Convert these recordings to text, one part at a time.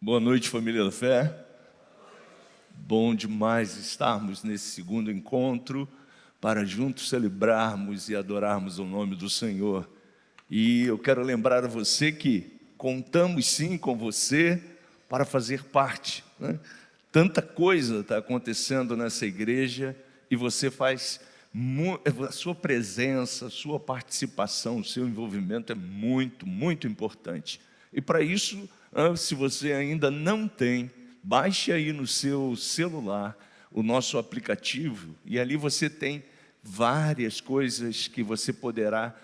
Boa noite, família da fé. Bom demais estarmos nesse segundo encontro para juntos celebrarmos e adorarmos o nome do Senhor. E eu quero lembrar a você que contamos sim com você para fazer parte, né? Tanta coisa está acontecendo nessa igreja e você faz, a sua presença, a sua participação, o seu envolvimento é muito, muito importante. E para isso, se você ainda não tem, baixe aí no seu celular o nosso aplicativo e ali você tem várias coisas que você poderá,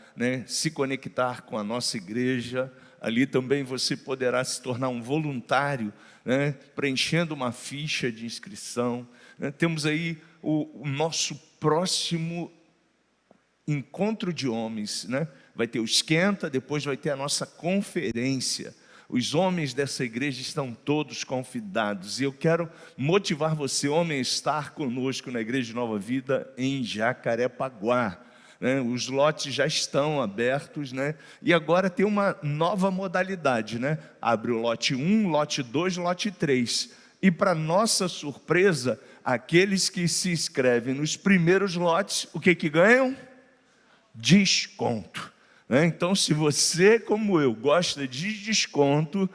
se conectar com a nossa igreja. Ali também você poderá se tornar um voluntário, preenchendo uma ficha de inscrição. Temos aí o nosso próximo encontro de homens, vai ter o esquenta, depois vai ter a nossa conferência. Os homens dessa igreja estão todos convidados. E eu quero motivar você, homem, a estar conosco na Igreja de Nova Vida em Jacarepaguá. Os lotes já estão abertos, e agora tem uma nova modalidade. Abre o lote 1, lote 2, lote 3. E para nossa surpresa, aqueles que se inscrevem nos primeiros lotes, o que ganham? Desconto. Então, se você, como eu, gosta de desconto,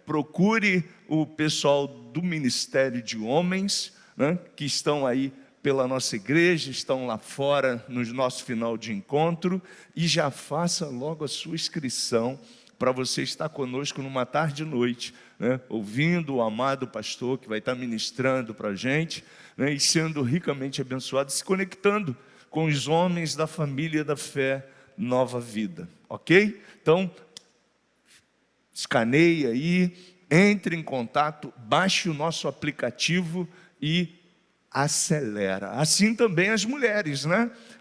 procure o pessoal do Ministério de Homens, que estão aí pela nossa igreja, estão lá fora no nosso final de encontro, e já faça logo a sua inscrição para você estar conosco numa tarde e noite, ouvindo o amado pastor que vai estar ministrando para a gente, e sendo ricamente abençoado, se conectando com os homens da família da fé Nova Vida, ok? Então, escaneie aí, entre em contato, baixe o nosso aplicativo e acelera. Assim também as mulheres,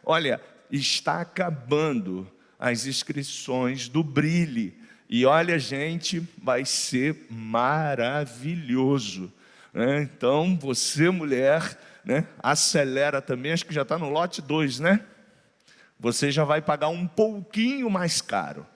Olha, está acabando as inscrições do Brilhe. E olha, gente, vai ser maravilhoso. Então, você, mulher, acelera também, acho que já está no lote 2, Você já vai pagar um pouquinho mais caro,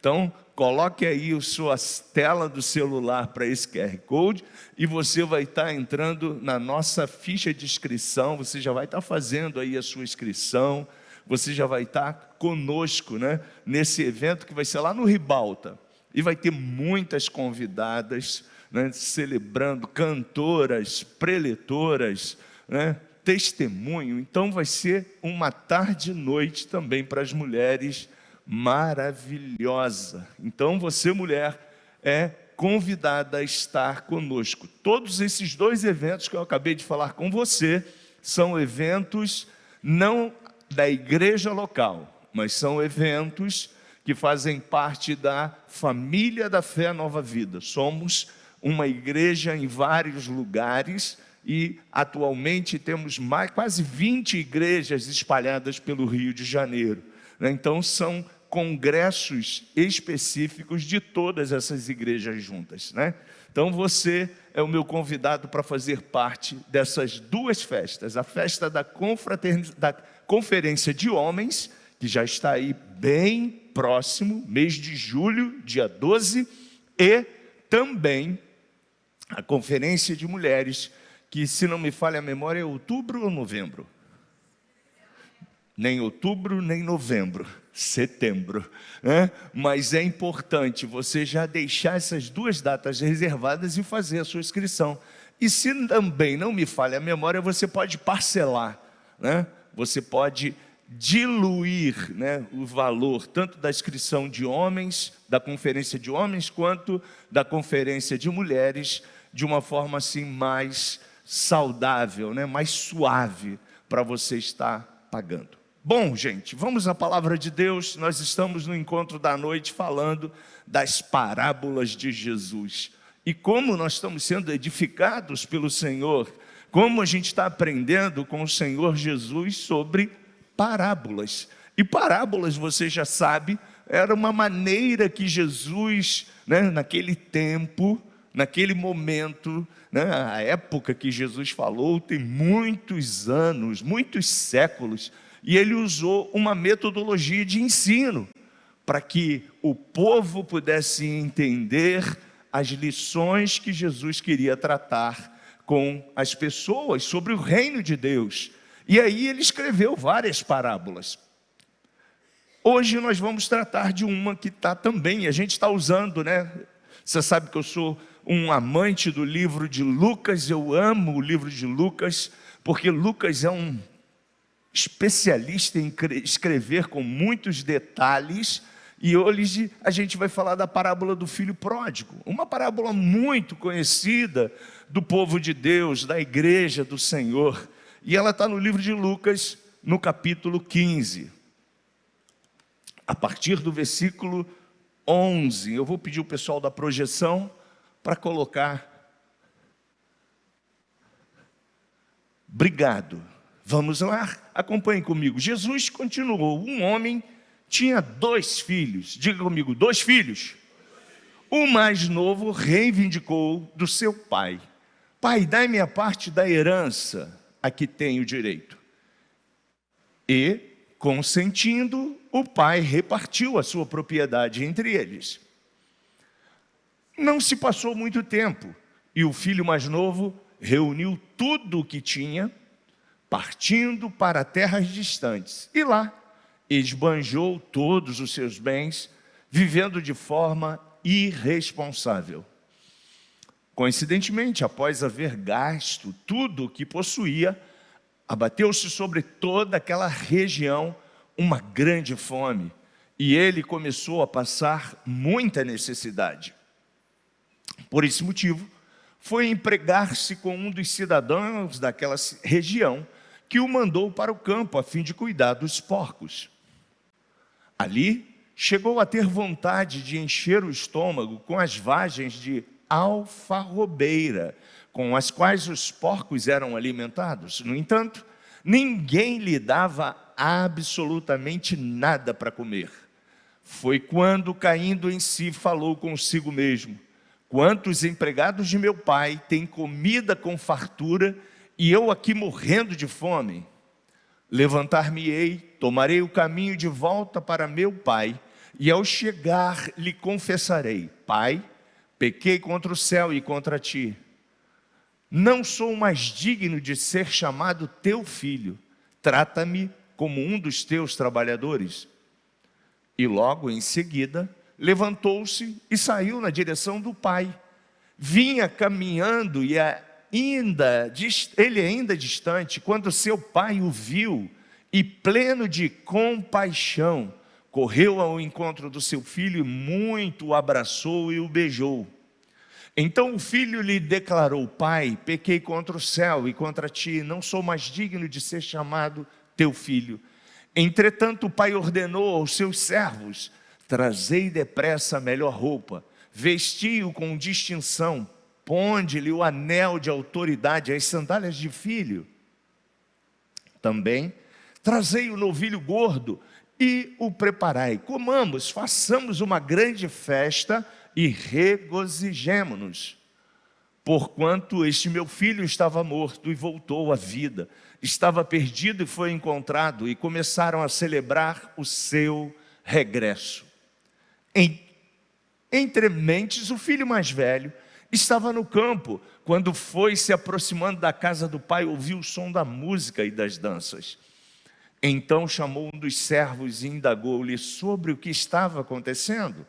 Então, coloque aí a sua tela do celular para esse QR Code e você vai estar entrando na nossa ficha de inscrição, você já vai estar fazendo aí a sua inscrição, você já vai estar conosco, nesse evento que vai ser lá no Ribalta. E vai ter muitas convidadas, celebrando, cantoras, preletoras, testemunho. Então vai ser uma tarde e noite também para as mulheres maravilhosa. Então você, mulher, é convidada a estar conosco. Todos esses dois eventos que eu acabei de falar com você são eventos não da igreja local, mas são eventos que fazem parte da família da fé Nova Vida. Somos uma igreja em vários lugares e atualmente temos quase 20 igrejas espalhadas pelo Rio de Janeiro. Então são congressos específicos de todas essas igrejas juntas. Então você é o meu convidado para fazer parte dessas duas festas. A festa da Conferência de Homens, que já está aí bem próximo, mês de julho, dia 12, e também a Conferência de Mulheres, que, se não me falha a memória, é outubro ou novembro? Nem outubro, nem novembro, setembro. Mas é importante você já deixar essas duas datas reservadas e fazer a sua inscrição. E se também não me falha a memória, você pode parcelar, Você pode diluir, o valor tanto da inscrição de homens, da conferência de homens, quanto da conferência de mulheres, de uma forma assim mais saudável, mais suave, para você estar pagando. Bom, gente, vamos à palavra de Deus. Nós estamos no encontro da noite falando das parábolas de Jesus. E como nós estamos sendo edificados pelo Senhor, como a gente está aprendendo com o Senhor Jesus sobre parábolas. E parábolas, você já sabe, era uma maneira que Jesus, naquele tempo, naquele momento, a época que Jesus falou, tem muitos anos, muitos séculos, e ele usou uma metodologia de ensino, para que o povo pudesse entender as lições que Jesus queria tratar com as pessoas sobre o reino de Deus. E aí ele escreveu várias parábolas. Hoje nós vamos tratar de uma que está também, a gente está usando, né? Você sabe que eu sou um amante do livro de Lucas, eu amo o livro de Lucas, porque Lucas é um especialista em escrever com muitos detalhes. E hoje a gente vai falar da parábola do filho pródigo, uma parábola muito conhecida do povo de Deus, da igreja do Senhor. E ela está no livro de Lucas, no capítulo 15. A partir do versículo 11, eu vou pedir o pessoal da projeção para colocar. Obrigado. Vamos lá, acompanhem comigo. Jesus continuou, um homem tinha 2 filhos, diga comigo, 2 filhos. O mais novo reivindicou do seu pai: pai, dai-me a parte da herança a que tenho direito. E, consentindo, o pai repartiu a sua propriedade entre eles. Não se passou muito tempo, e o filho mais novo reuniu tudo o que tinha, partindo para terras distantes, e lá esbanjou todos os seus bens, vivendo de forma irresponsável. Coincidentemente, após haver gasto tudo o que possuía, abateu-se sobre toda aquela região uma grande fome, e ele começou a passar muita necessidade. Por esse motivo, foi empregar-se com um dos cidadãos daquela região, que o mandou para o campo a fim de cuidar dos porcos. Ali, chegou a ter vontade de encher o estômago com as vagens de alfarrobeira, com as quais os porcos eram alimentados. No entanto, ninguém lhe dava absolutamente nada para comer. Foi quando, caindo em si, falou consigo mesmo: quantos empregados de meu pai têm comida com fartura, e eu aqui morrendo de fome? Levantar-me-ei, tomarei o caminho de volta para meu pai, e ao chegar lhe confessarei: pai, pequei contra o céu e contra ti. Não sou mais digno de ser chamado teu filho. Trata-me como um dos teus trabalhadores. E logo em seguida, levantou-se e saiu na direção do pai. Vinha caminhando e ele ainda distante, quando seu pai o viu, e pleno de compaixão, correu ao encontro do seu filho, e muito o abraçou e o beijou. Então o filho lhe declarou: pai, pequei contra o céu e contra ti, não sou mais digno de ser chamado teu filho. Entretanto o pai ordenou aos seus servos: trazei depressa a melhor roupa, vesti-o com distinção, ponde-lhe o anel de autoridade, as sandálias de filho. Também trazei o novilho gordo e o preparai. Comamos, façamos uma grande festa e regozijemo-nos. Porquanto este meu filho estava morto e voltou à vida, estava perdido e foi encontrado, e começaram a celebrar o seu regresso. Entre mentes, o filho mais velho estava no campo, quando foi se aproximando da casa do pai, ouviu o som da música e das danças. Então chamou um dos servos e indagou-lhe sobre o que estava acontecendo.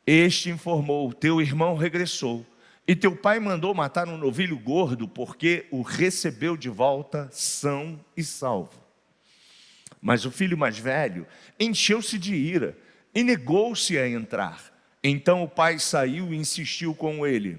Este informou: teu irmão regressou, e teu pai mandou matar um novilho gordo, porque o recebeu de volta são e salvo. Mas o filho mais velho encheu-se de ira e negou-se a entrar. Então o pai saiu e insistiu com ele.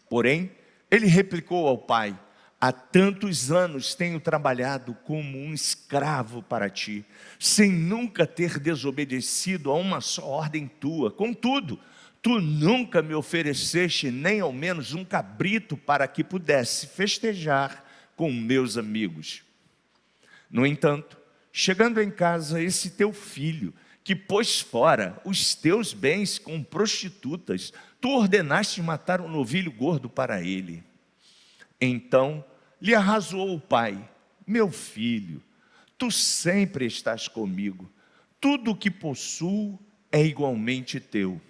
Porém, ele replicou ao pai: há tantos anos tenho trabalhado como um escravo para ti, sem nunca ter desobedecido a uma só ordem tua. Contudo, tu nunca me ofereceste nem ao menos um cabrito para que pudesse festejar com meus amigos. No entanto, chegando em casa, esse teu filho, que pôs fora os teus bens com prostitutas, tu ordenaste matar um novilho gordo para ele. Então lhe arrazoou o pai: meu filho, tu sempre estás comigo, tudo o que possuo é igualmente teu.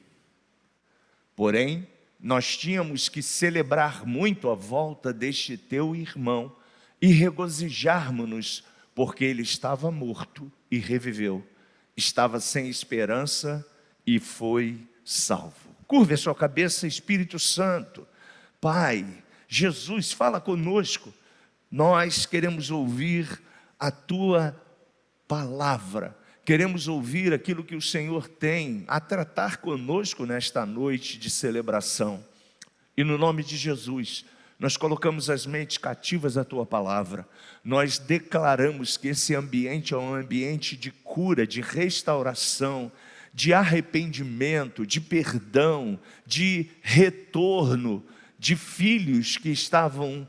Porém, nós tínhamos que celebrar muito a volta deste teu irmão e regozijarmos-nos, porque ele estava morto e reviveu, estava sem esperança e foi salvo. Curve a sua cabeça, Espírito Santo. Pai, Jesus, fala conosco. Nós queremos ouvir a tua palavra. Queremos ouvir aquilo que o Senhor tem a tratar conosco nesta noite de celebração. E no nome de Jesus, nós colocamos as mentes cativas à tua palavra. Nós declaramos que esse ambiente é um ambiente de cura, de restauração, de arrependimento, de perdão, de retorno de filhos que estavam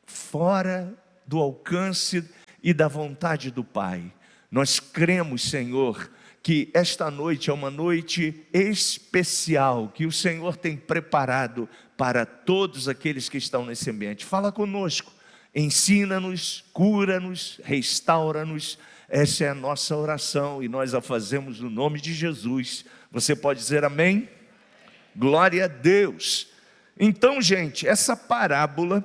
fora do alcance e da vontade do Pai. Nós cremos, Senhor, que esta noite é uma noite especial, que o Senhor tem preparado para todos aqueles que estão nesse ambiente. Fala conosco, ensina-nos, cura-nos, restaura-nos. Essa é a nossa oração e nós a fazemos no nome de Jesus. Você pode dizer amém? Glória a Deus. Então, gente, essa parábola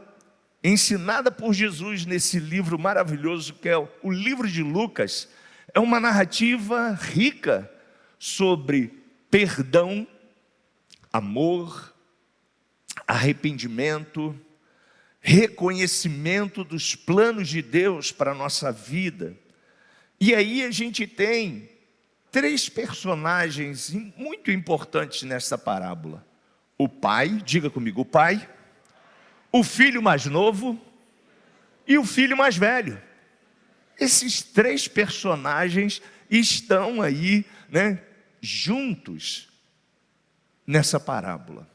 ensinada por Jesus nesse livro maravilhoso que é o livro de Lucas, é uma narrativa rica sobre perdão, amor, arrependimento, reconhecimento dos planos de Deus para a nossa vida. E aí a gente tem 3 personagens muito importantes nessa parábola. O pai, diga comigo, o pai, o filho mais novo e o filho mais velho. Esses 3 personagens estão aí, juntos nessa parábola.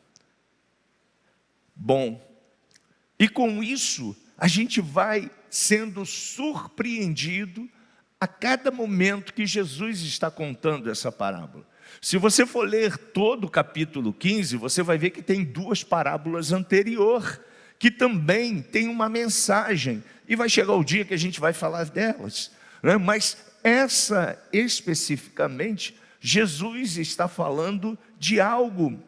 Bom, e com isso a gente vai sendo surpreendido a cada momento que Jesus está contando essa parábola. Se você for ler todo o capítulo 15, você vai ver que tem 2 parábolas anteriores, que também tem uma mensagem, e vai chegar o dia que a gente vai falar delas, mas essa especificamente, Jesus está falando de algo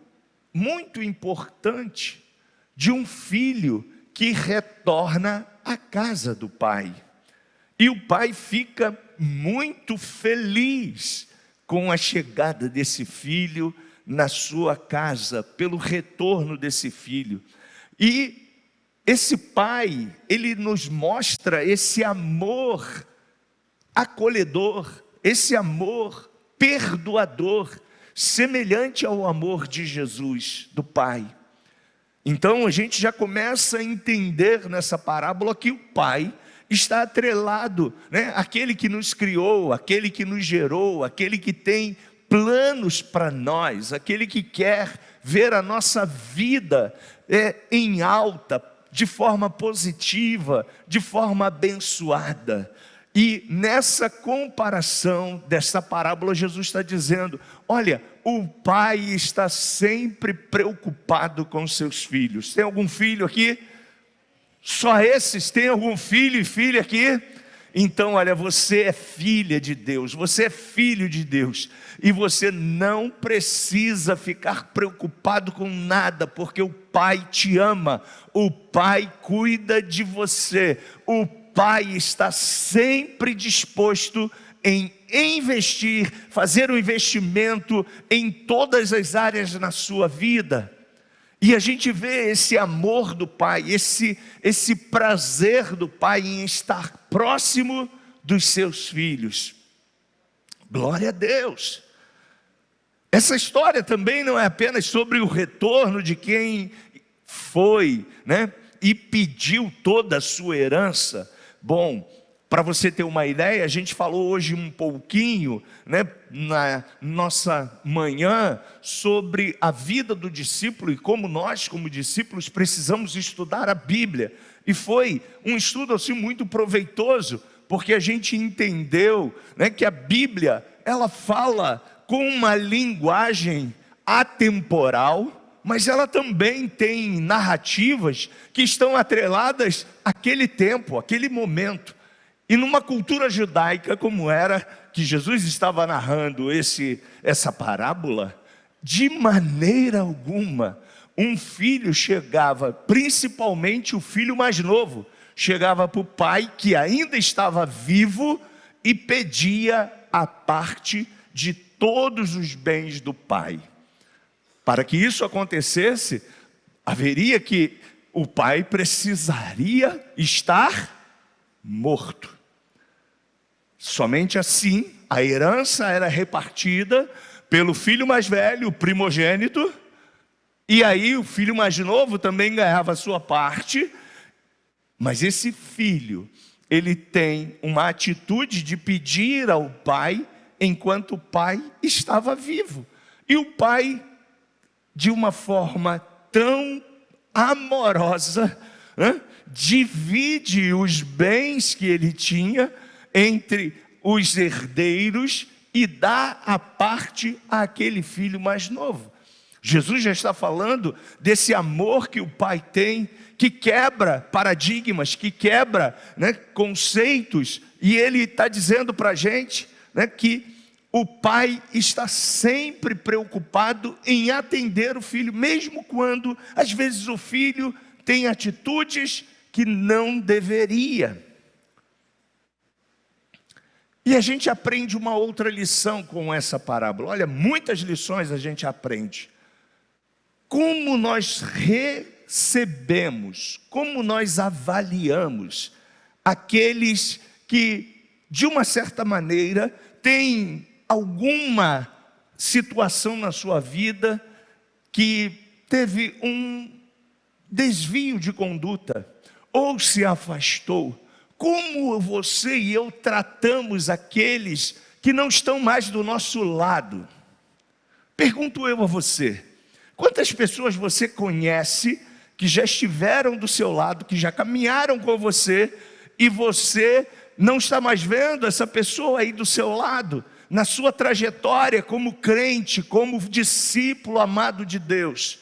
muito importante, de um filho que retorna à casa do pai, e o pai fica muito feliz com a chegada desse filho na sua casa, pelo retorno desse filho. E esse pai, ele nos mostra esse amor acolhedor, esse amor perdoador, semelhante ao amor de Jesus, do Pai. Então a gente já começa a entender nessa parábola que o Pai está atrelado, aquele que nos criou, aquele que nos gerou, aquele que tem planos para nós, aquele que quer ver a nossa vida em alta, de forma positiva, de forma abençoada. E nessa comparação dessa parábola, Jesus está dizendo, olha, o pai está sempre preocupado com seus filhos. Tem algum filho aqui? Só esses? Tem algum filho e filha aqui? Então, olha, você é filha de Deus, você é filho de Deus, e você não precisa ficar preocupado com nada, porque o Pai te ama, o Pai cuida de você, o Pai está sempre disposto em investir, fazer um investimento em todas as áreas na sua vida. E a gente vê esse amor do Pai, esse prazer do Pai em estar próximo dos seus filhos. Glória a Deus. Essa história também não é apenas sobre o retorno de quem foi, e pediu toda a sua herança. Bom, para você ter uma ideia, a gente falou hoje um pouquinho, na nossa manhã, sobre a vida do discípulo e como nós, como discípulos, precisamos estudar a Bíblia. E foi um estudo assim muito proveitoso, porque a gente entendeu, que a Bíblia, ela fala com uma linguagem atemporal, mas ela também tem narrativas que estão atreladas àquele tempo, àquele momento. E numa cultura judaica como era, que Jesus estava narrando essa parábola, de maneira alguma, um filho chegava, principalmente o filho mais novo, chegava para o pai que ainda estava vivo e pedia a parte de todos os bens do pai. Para que isso acontecesse, haveria que o pai precisaria estar morto. Somente assim a herança era repartida pelo filho mais velho, o primogênito, e aí o filho mais novo também ganhava a sua parte. Mas esse filho, ele tem uma atitude de pedir ao pai enquanto o pai estava vivo. E o pai, de uma forma tão amorosa, divide os bens que ele tinha entre os herdeiros e dá a parte àquele filho mais novo. Jesus já está falando desse amor que o pai tem, que quebra paradigmas, que quebra conceitos, e ele está dizendo para a gente que o pai está sempre preocupado em atender o filho, mesmo quando às vezes o filho tem atitudes que não deveria. E a gente aprende uma outra lição com essa parábola. Olha, muitas lições a gente aprende. Como nós recebemos, como nós avaliamos aqueles que, de uma certa maneira, têm alguma situação na sua vida que teve um desvio de conduta ou se afastou. Como você e eu tratamos aqueles que não estão mais do nosso lado? Pergunto eu a você, quantas pessoas você conhece que já estiveram do seu lado, que já caminharam com você, e você não está mais vendo essa pessoa aí do seu lado, na sua trajetória como crente, como discípulo amado de Deus?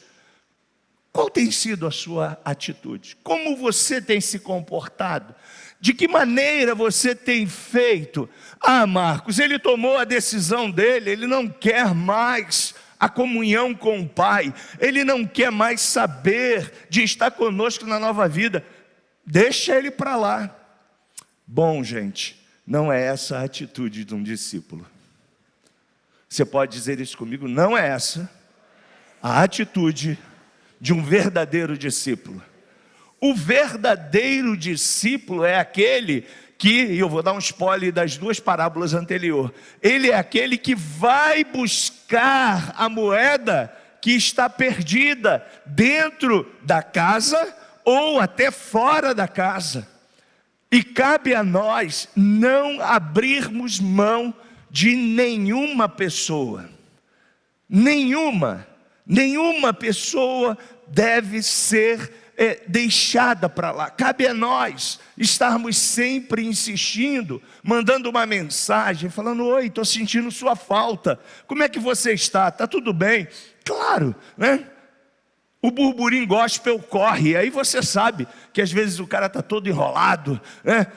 Qual tem sido a sua atitude? Como você tem se comportado? De que maneira você tem feito? Ah, Marcos, ele tomou a decisão dele, ele não quer mais a comunhão com o Pai, ele não quer mais saber de estar conosco na nova vida. Deixa ele para lá. Bom, gente, não é essa a atitude de um discípulo. Você pode dizer isso comigo? Não é essa a atitude de um verdadeiro discípulo. O verdadeiro discípulo é aquele que, eu vou dar um spoiler das duas parábolas anteriores, ele é aquele que vai buscar a moeda que está perdida dentro da casa ou até fora da casa. E cabe a nós não abrirmos mão de nenhuma pessoa. Nenhuma pessoa deve ser deixada para lá. Cabe a nós estarmos sempre insistindo, mandando uma mensagem, falando: oi, estou sentindo sua falta, como é que você está? Está tudo bem? Claro, o burburinho gospel corre, aí você sabe que às vezes o cara está todo enrolado,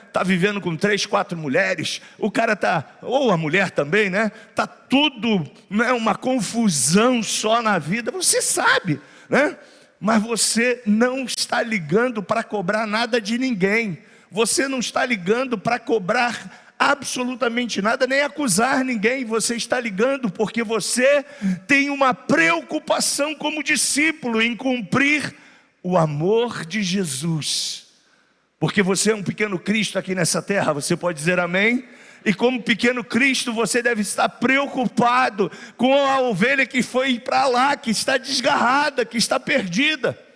está vivendo com 3, 4 mulheres, o cara está, ou a mulher também, está tudo uma confusão só na vida, você sabe, mas você não está ligando para cobrar nada de ninguém, você não está ligando para cobrar absolutamente nada, nem acusar ninguém. Você está ligando porque você tem uma preocupação como discípulo em cumprir o amor de Jesus, porque você é um pequeno Cristo aqui nessa terra. Você pode dizer amém? E como pequeno Cristo, você deve estar preocupado com a ovelha que foi para lá, que está desgarrada, que está perdida.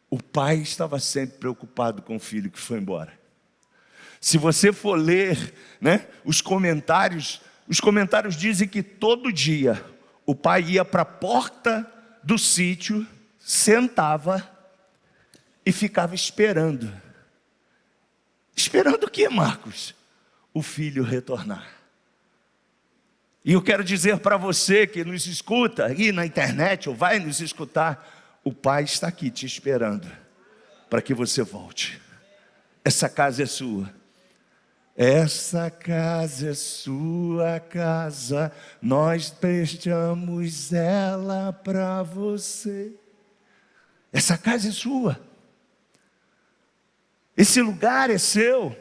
O pai estava sempre preocupado com o filho que foi embora. Se você for ler os comentários dizem que todo dia o pai ia para a porta do sítio, sentava e ficava esperando. Esperando o que, Marcos? O filho retornar. E eu quero dizer para você que nos escuta aí na internet, ou vai nos escutar, o pai está aqui te esperando para que você volte. Essa casa é sua. Essa casa é sua casa, nós prestamos ela para você. Essa casa é sua. Esse lugar é seu.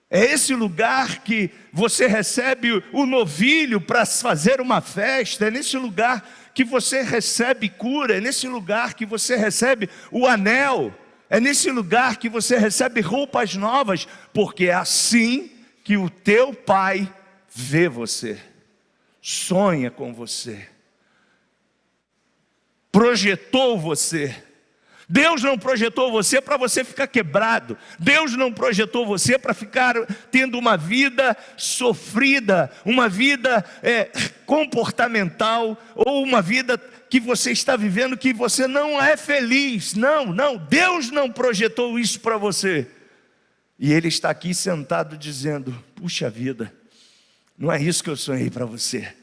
É esse lugar que você recebe o novilho para fazer uma festa. É nesse lugar que você recebe cura. É nesse lugar que você recebe o anel. É nesse lugar que você recebe roupas novas. Porque é assim que o teu pai vê você. Sonha com você. Projetou você. Deus não projetou você para você ficar quebrado. Deus não projetou você para ficar tendo uma vida sofrida, uma vida comportamental, ou uma vida que você está vivendo que você não é feliz. Não, Deus não projetou isso para você. E Ele está aqui sentado dizendo: puxa vida, não é isso que eu sonhei para você.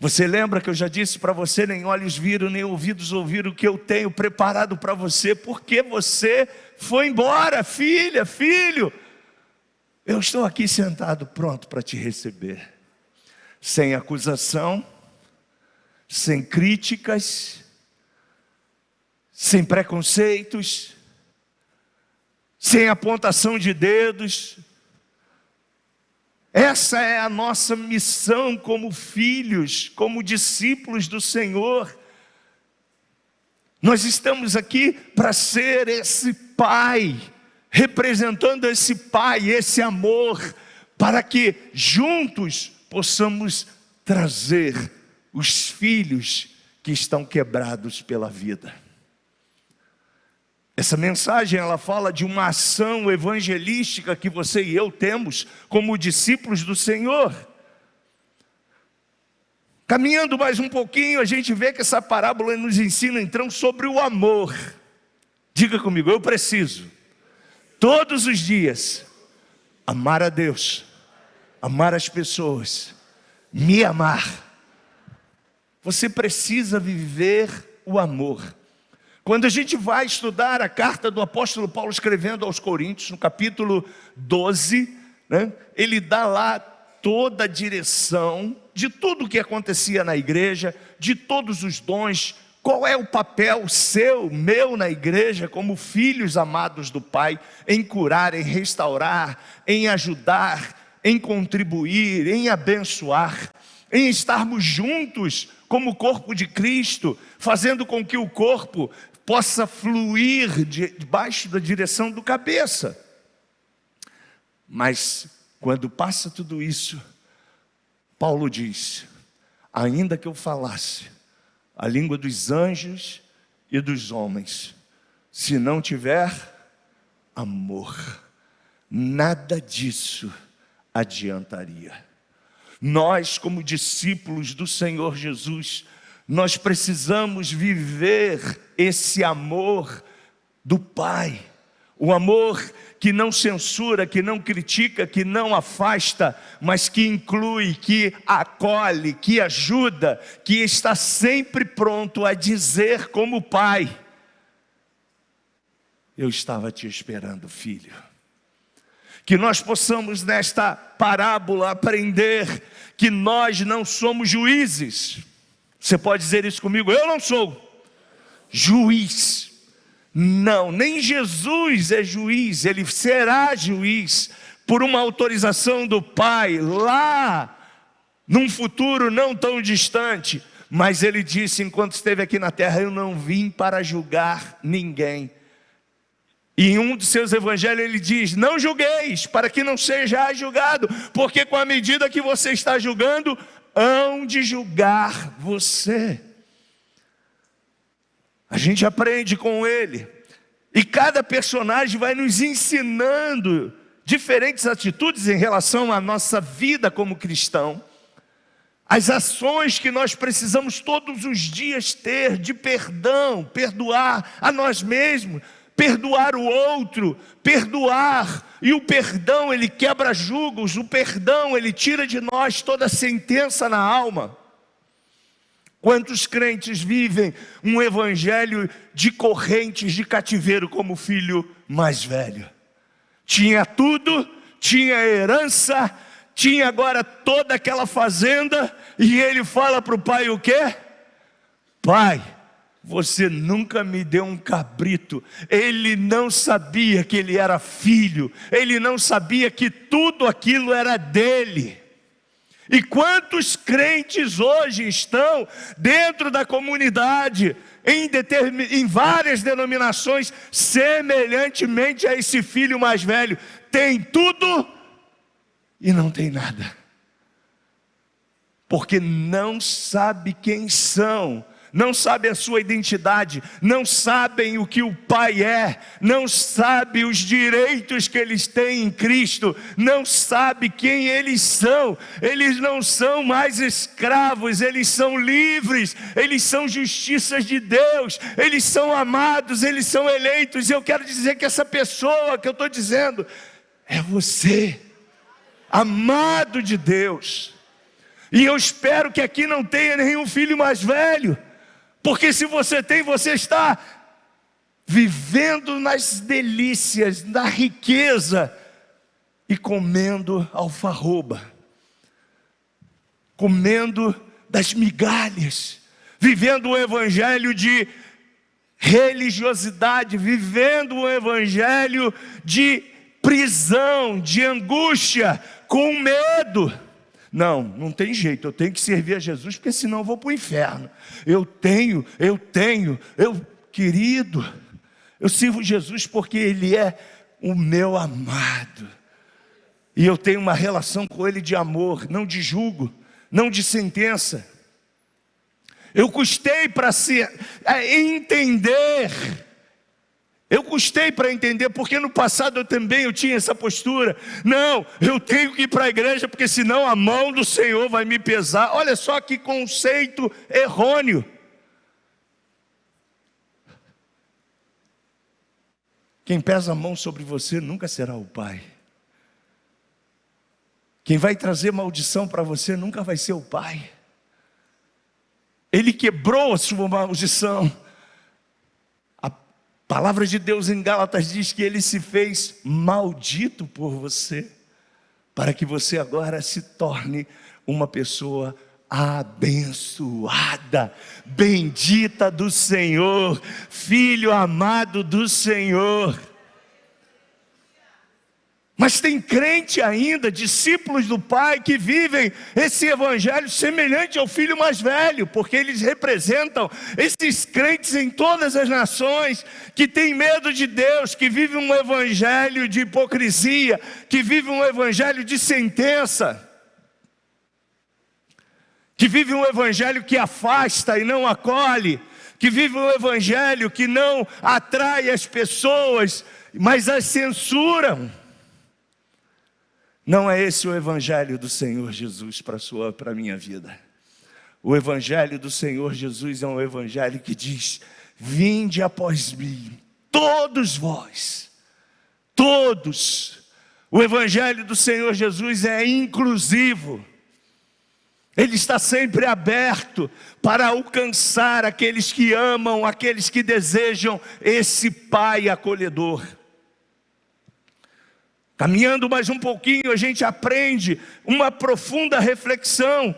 Você lembra que eu já disse para você: nem olhos viram, nem ouvidos ouviram o que eu tenho preparado para você, porque você foi embora, filha, filho. Eu estou aqui sentado pronto para te receber, sem acusação, sem críticas, sem preconceitos, sem apontação de dedos. Essa é a nossa missão como filhos, como discípulos do Senhor. Nós estamos aqui para ser esse pai, representando esse pai, esse amor, para que juntos possamos trazer os filhos que estão quebrados pela vida. Essa mensagem, ela fala de uma ação evangelística que você e eu temos como discípulos do Senhor. Caminhando mais um pouquinho, a gente vê que essa parábola nos ensina então sobre o amor. Diga comigo: eu preciso, todos os dias, amar a Deus, amar as pessoas, me amar. Você precisa viver o amor. Quando a gente vai estudar a carta do apóstolo Paulo escrevendo aos Coríntios, no capítulo 12, ele dá lá toda a direção de tudo o que acontecia na igreja, de todos os dons, qual é o papel seu, meu na igreja, como filhos amados do Pai, em curar, em restaurar, em ajudar, em contribuir, em abençoar, em estarmos juntos como corpo de Cristo, fazendo com que o corpo possa fluir debaixo da direção do cabeça. Mas quando passa tudo isso, Paulo diz: ainda que eu falasse a língua dos anjos e dos homens, se não tiver amor, nada disso adiantaria. Nós, como discípulos do Senhor Jesus, nós precisamos viver esse amor do Pai. O amor que não censura, que não critica, que não afasta, mas que inclui, que acolhe, que ajuda, que está sempre pronto a dizer como Pai: eu estava te esperando, filho. Que nós possamos nesta parábola aprender que nós não somos juízes. Você pode dizer isso comigo: eu não sou juiz. Não, nem Jesus é juiz. Ele será juiz por uma autorização do Pai lá num futuro não tão distante. Mas ele disse enquanto esteve aqui na terra: eu não vim para julgar ninguém. E em um de seus evangelhos ele diz: não julgueis, para que não seja julgado, porque com a medida que você está julgando, hão de julgar você. A gente aprende com ele, e cada personagem vai nos ensinando diferentes atitudes em relação à nossa vida como cristão, as ações que nós precisamos todos os dias ter de perdão, perdoar a nós mesmos, perdoar o outro, perdoar. E o perdão, ele quebra julgos, o perdão, ele tira de nós toda sentença na alma. Quantos crentes vivem um evangelho de correntes de cativeiro como o filho mais velho? Tinha tudo, tinha herança, tinha agora toda aquela fazenda, e ele fala para o pai o quê? Pai, você nunca me deu um cabrito. Ele não sabia que ele era filho, ele não sabia que tudo aquilo era dele. E quantos crentes hoje estão dentro da comunidade, em várias denominações, semelhantemente a esse filho mais velho, tem tudo e não tem nada, porque não sabe quem são, não sabem a sua identidade, não sabem o que o Pai é, não sabem os direitos que eles têm em Cristo, não sabem quem eles não são mais escravos, eles são livres, eles são justiças de Deus, eles são amados, eles são eleitos. E eu quero dizer que essa pessoa que eu estou dizendo é você, amado de Deus. E eu espero que aqui não tenha nenhum filho mais velho, porque se você tem, você está vivendo nas delícias, na riqueza e comendo alfarroba, comendo das migalhas, vivendo um evangelho de religiosidade, vivendo um evangelho de prisão, de angústia, com medo. Não tem jeito, eu tenho que servir a Jesus, porque senão eu vou para o inferno. Querido, eu sirvo Jesus porque Ele é o meu amado, e eu tenho uma relação com Ele de amor, não de julgo, não de sentença. Eu custei para entender. Eu custei para entender, porque no passado eu tinha essa postura. Não, eu tenho que ir para a igreja, porque senão a mão do Senhor vai me pesar. Olha só que conceito errôneo. Quem pesa a mão sobre você nunca será o Pai. Quem vai trazer maldição para você nunca vai ser o Pai. Ele quebrou a sua maldição. A palavra de Deus em Gálatas diz que Ele se fez maldito por você, para que você agora se torne uma pessoa abençoada, bendita do Senhor, filho amado do Senhor. Mas tem crente ainda, discípulos do Pai, que vivem esse evangelho semelhante ao filho mais velho, porque eles representam esses crentes em todas as nações, que têm medo de Deus, que vivem um evangelho de hipocrisia, que vivem um evangelho de sentença, que vivem um evangelho que afasta e não acolhe, que vivem um evangelho que não atrai as pessoas, mas as censuram. Não é esse o evangelho do Senhor Jesus para a minha vida. O evangelho do Senhor Jesus é um evangelho que diz: vinde após mim, todos vós, todos. O evangelho do Senhor Jesus é inclusivo. Ele está sempre aberto para alcançar aqueles que amam, aqueles que desejam esse Pai acolhedor. Caminhando mais um pouquinho, a gente aprende uma profunda reflexão,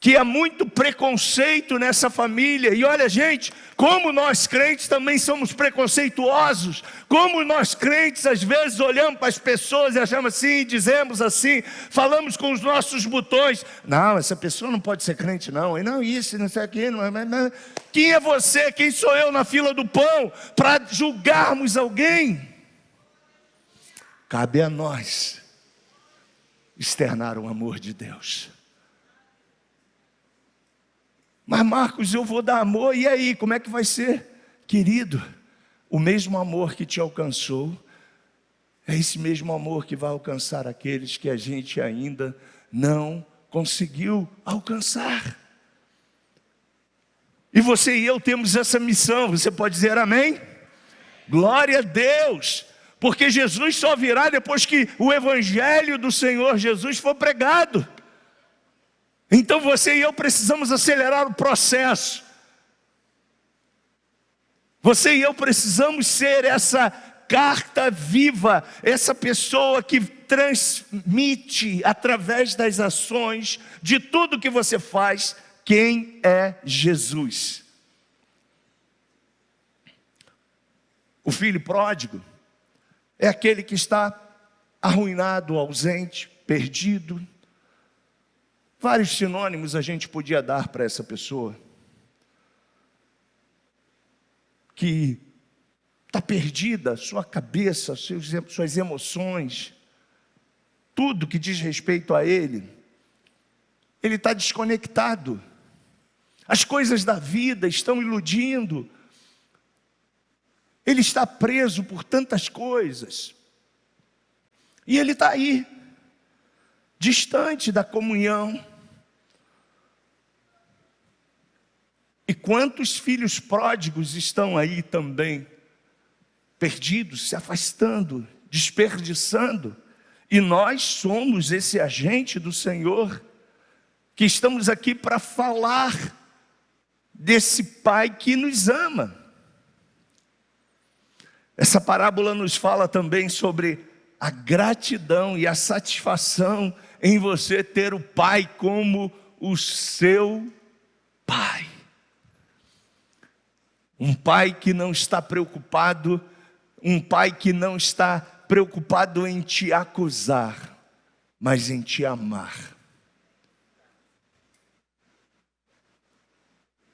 que há muito preconceito nessa família. E olha, gente, como nós crentes também somos preconceituosos, como nós crentes às vezes olhamos para as pessoas e achamos assim, dizemos assim, falamos com os nossos botões: não, essa pessoa não pode ser crente não, e não isso, não sei aquilo, não. Quem é você, quem sou eu na fila do pão para julgarmos alguém? Cabe a nós externar o amor de Deus. Mas Marcos, eu vou dar amor, e aí, como é que vai ser? Querido, o mesmo amor que te alcançou, é esse mesmo amor que vai alcançar aqueles que a gente ainda não conseguiu alcançar. E você e eu temos essa missão, você pode dizer amém? Glória a Deus! Porque Jesus só virá depois que o evangelho do Senhor Jesus for pregado. Então você e eu precisamos acelerar o processo. Você e eu precisamos ser essa carta viva, essa pessoa que transmite através das ações, de tudo que você faz, quem é Jesus. O filho pródigo é aquele que está arruinado, ausente, perdido. Vários sinônimos a gente podia dar para essa pessoa que está perdida, sua cabeça, suas emoções, tudo que diz respeito a ele está desconectado. As coisas da vida estão iludindo. Ele está preso por tantas coisas. E ele está aí, distante da comunhão. E quantos filhos pródigos estão aí também, perdidos, se afastando, desperdiçando. E nós somos esse agente do Senhor, que estamos aqui para falar desse Pai que nos ama. Essa parábola nos fala também sobre a gratidão e a satisfação em você ter o Pai como o seu Pai. Um Pai que não está preocupado, um Pai que não está preocupado em te acusar, mas em te amar.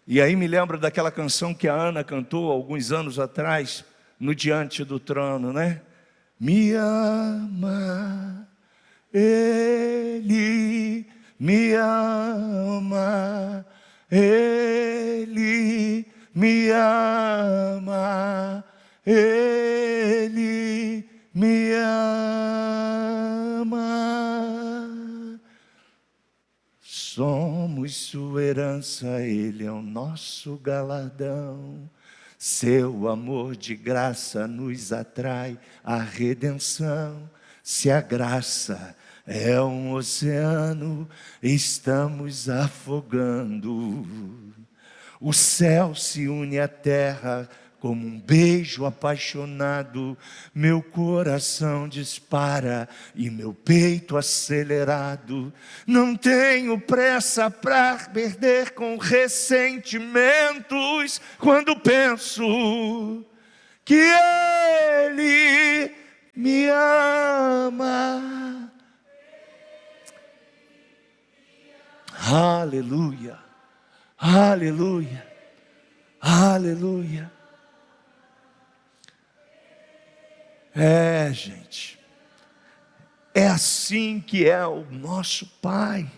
E aí me lembro daquela canção que a Ana cantou alguns anos atrás, no Diante do Trono, né? Me ama, Ele me ama, Ele me ama, Ele me ama. Somos sua herança, Ele é o nosso galardão. Seu amor de graça nos atrai à redenção. Se a graça é um oceano, estamos afogando. O céu se une à terra como um beijo apaixonado. Meu coração dispara e meu peito acelerado. Não tenho pressa para perder com ressentimentos quando penso que Ele me ama. Aleluia, aleluia, aleluia. Gente, é assim que é o nosso Pai,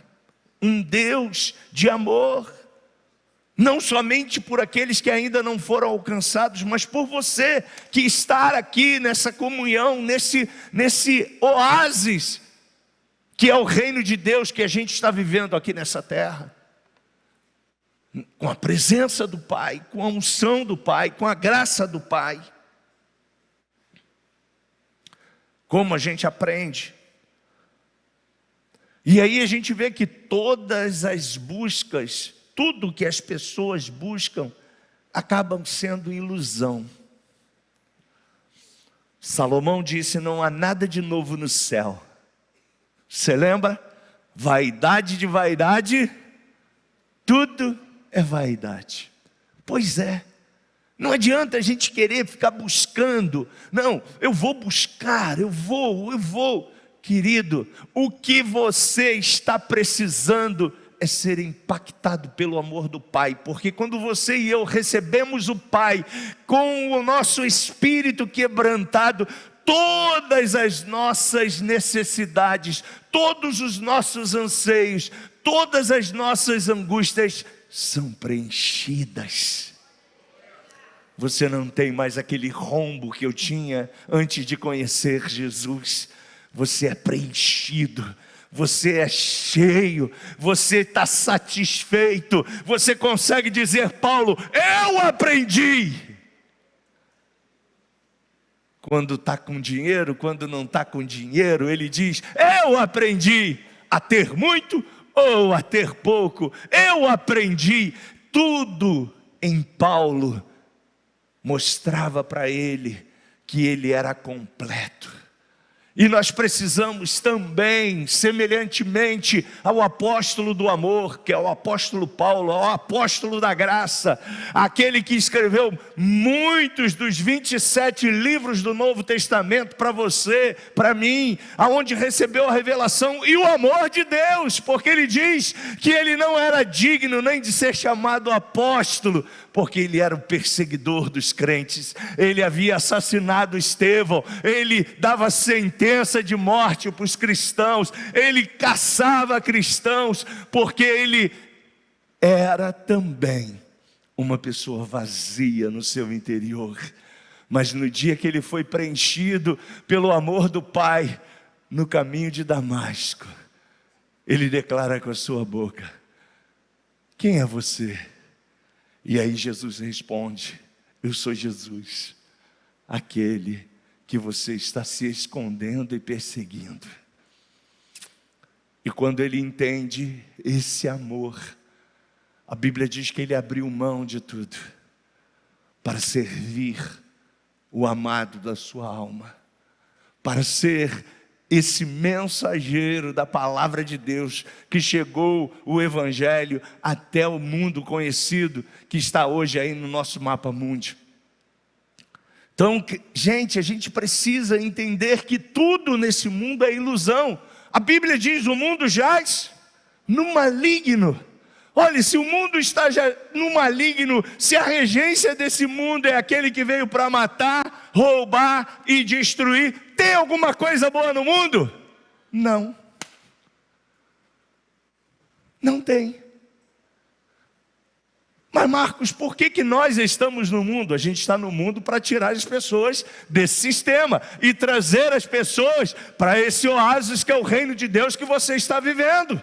um Deus de amor, não somente por aqueles que ainda não foram alcançados, mas por você que está aqui nessa comunhão, nesse oásis, que é o reino de Deus que a gente está vivendo aqui nessa terra, com a presença do Pai, com a unção do Pai, com a graça do Pai. Como a gente aprende. E aí a gente vê que todas as buscas, tudo que as pessoas buscam, acabam sendo ilusão. Salomão disse: não há nada de novo no céu. Você lembra? Vaidade de vaidade, tudo é vaidade. Pois é. Não adianta a gente querer ficar buscando. Não, eu vou buscar, eu vou. Querido, o que você está precisando é ser impactado pelo amor do Pai. Porque quando você e eu recebemos o Pai com o nosso espírito quebrantado, todas as nossas necessidades, todos os nossos anseios, todas as nossas angústias são preenchidas. Você não tem mais aquele rombo que eu tinha antes de conhecer Jesus. Você é preenchido, você é cheio, você está satisfeito. Você consegue dizer: Paulo, eu aprendi. Quando está com dinheiro, quando não está com dinheiro, ele diz: eu aprendi a ter muito ou a ter pouco. Eu aprendi. Tudo em Paulo mostrava para ele que ele era completo. E nós precisamos também, semelhantemente ao apóstolo do amor, que é o apóstolo Paulo, o apóstolo da graça, aquele que escreveu muitos dos 27 livros do Novo Testamento para você, para mim, aonde recebeu a revelação e o amor de Deus, porque ele diz que ele não era digno nem de ser chamado apóstolo, porque ele era o perseguidor dos crentes, ele havia assassinado Estevão, ele dava sentença de morte para os cristãos, ele caçava cristãos, porque ele era também uma pessoa vazia no seu interior. Mas no dia que ele foi preenchido pelo amor do Pai, no caminho de Damasco, ele declara com a sua boca: quem é você? E aí Jesus responde: eu sou Jesus, aquele que você está se escondendo e perseguindo. E quando ele entende esse amor, a Bíblia diz que ele abriu mão de tudo para servir o amado da sua alma, para ser esse mensageiro da palavra de Deus, que chegou o Evangelho até o mundo conhecido, que está hoje aí no nosso mapa mundi. Então, gente, a gente precisa entender que tudo nesse mundo é ilusão. A Bíblia diz: o mundo jaz no maligno. Olha, se o mundo está já no maligno, se a regência desse mundo é aquele que veio para matar, roubar e destruir, tem alguma coisa boa no mundo? Não. Não tem. Mas Marcos, por que nós estamos no mundo? A gente está no mundo para tirar as pessoas desse sistema e trazer as pessoas para esse oásis que é o reino de Deus que você está vivendo.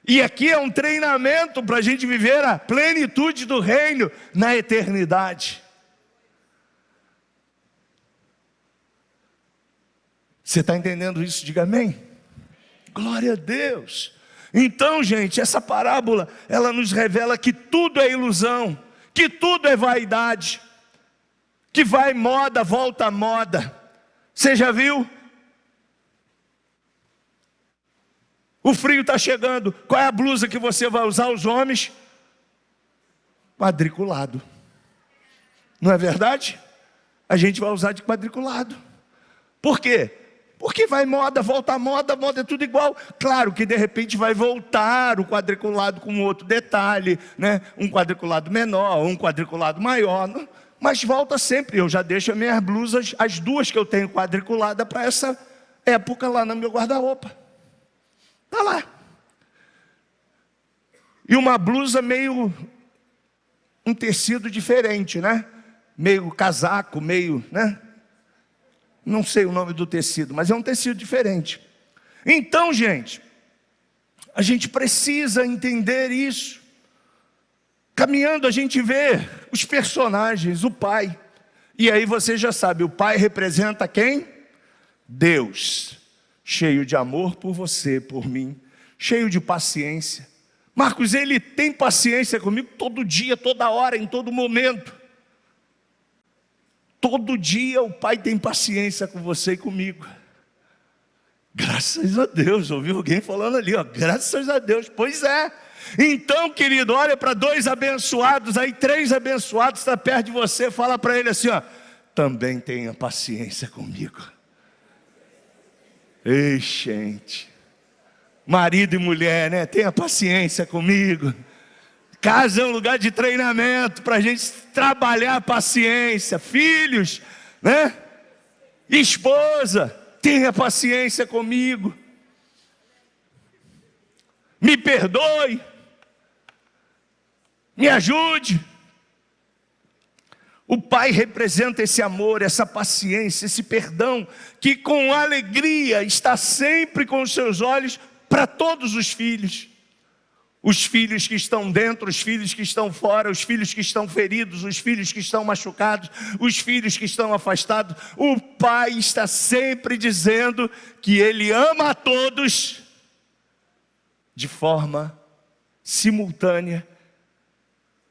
E aqui é um treinamento para a gente viver a plenitude do reino na eternidade. Você está entendendo isso? Diga amém. Glória a Deus. Então, gente, essa parábola, ela nos revela que tudo é ilusão, que tudo é vaidade, que vai moda, volta a moda. Você já viu? O frio está chegando. Qual é a blusa que você vai usar, os homens? Quadriculado. Não é verdade? A gente vai usar de quadriculado. Por quê? Porque vai moda, volta a moda é tudo igual. Claro que de repente vai voltar o quadriculado com outro detalhe, né? Um quadriculado menor, um quadriculado maior, mas volta sempre. Eu já deixo as minhas blusas, as duas que eu tenho quadriculada, para essa época lá no meu guarda-roupa. Está lá. E uma blusa meio, um tecido diferente, né? Meio casaco, meio, né? Não sei o nome do tecido, mas é um tecido diferente. Então, gente, a gente precisa entender isso. Caminhando a gente vê os personagens, o Pai. E aí você já sabe, o Pai representa quem? Deus. Cheio de amor por você, por mim. Cheio de paciência. Marcos, ele tem paciência comigo todo dia, toda hora, em todo momento. Todo dia o Pai tem paciência com você e comigo. Graças a Deus, ouviu alguém falando ali, ó, graças a Deus. Pois é. Então, querido, olha para dois abençoados, aí 3 abençoados está perto de você, fala para ele assim, ó, também tenha paciência comigo. Ei, gente, marido e mulher, né? Tenha paciência comigo. Casa é um lugar de treinamento para a gente trabalhar a paciência. Filhos, né? Esposa, tenha paciência comigo. Me perdoe. Me ajude. O Pai representa esse amor, essa paciência, esse perdão, que com alegria está sempre com os seus olhos para todos os filhos. Os filhos que estão dentro, os filhos que estão fora, os filhos que estão feridos, os filhos que estão machucados, os filhos que estão afastados. O Pai está sempre dizendo que Ele ama a todos de forma simultânea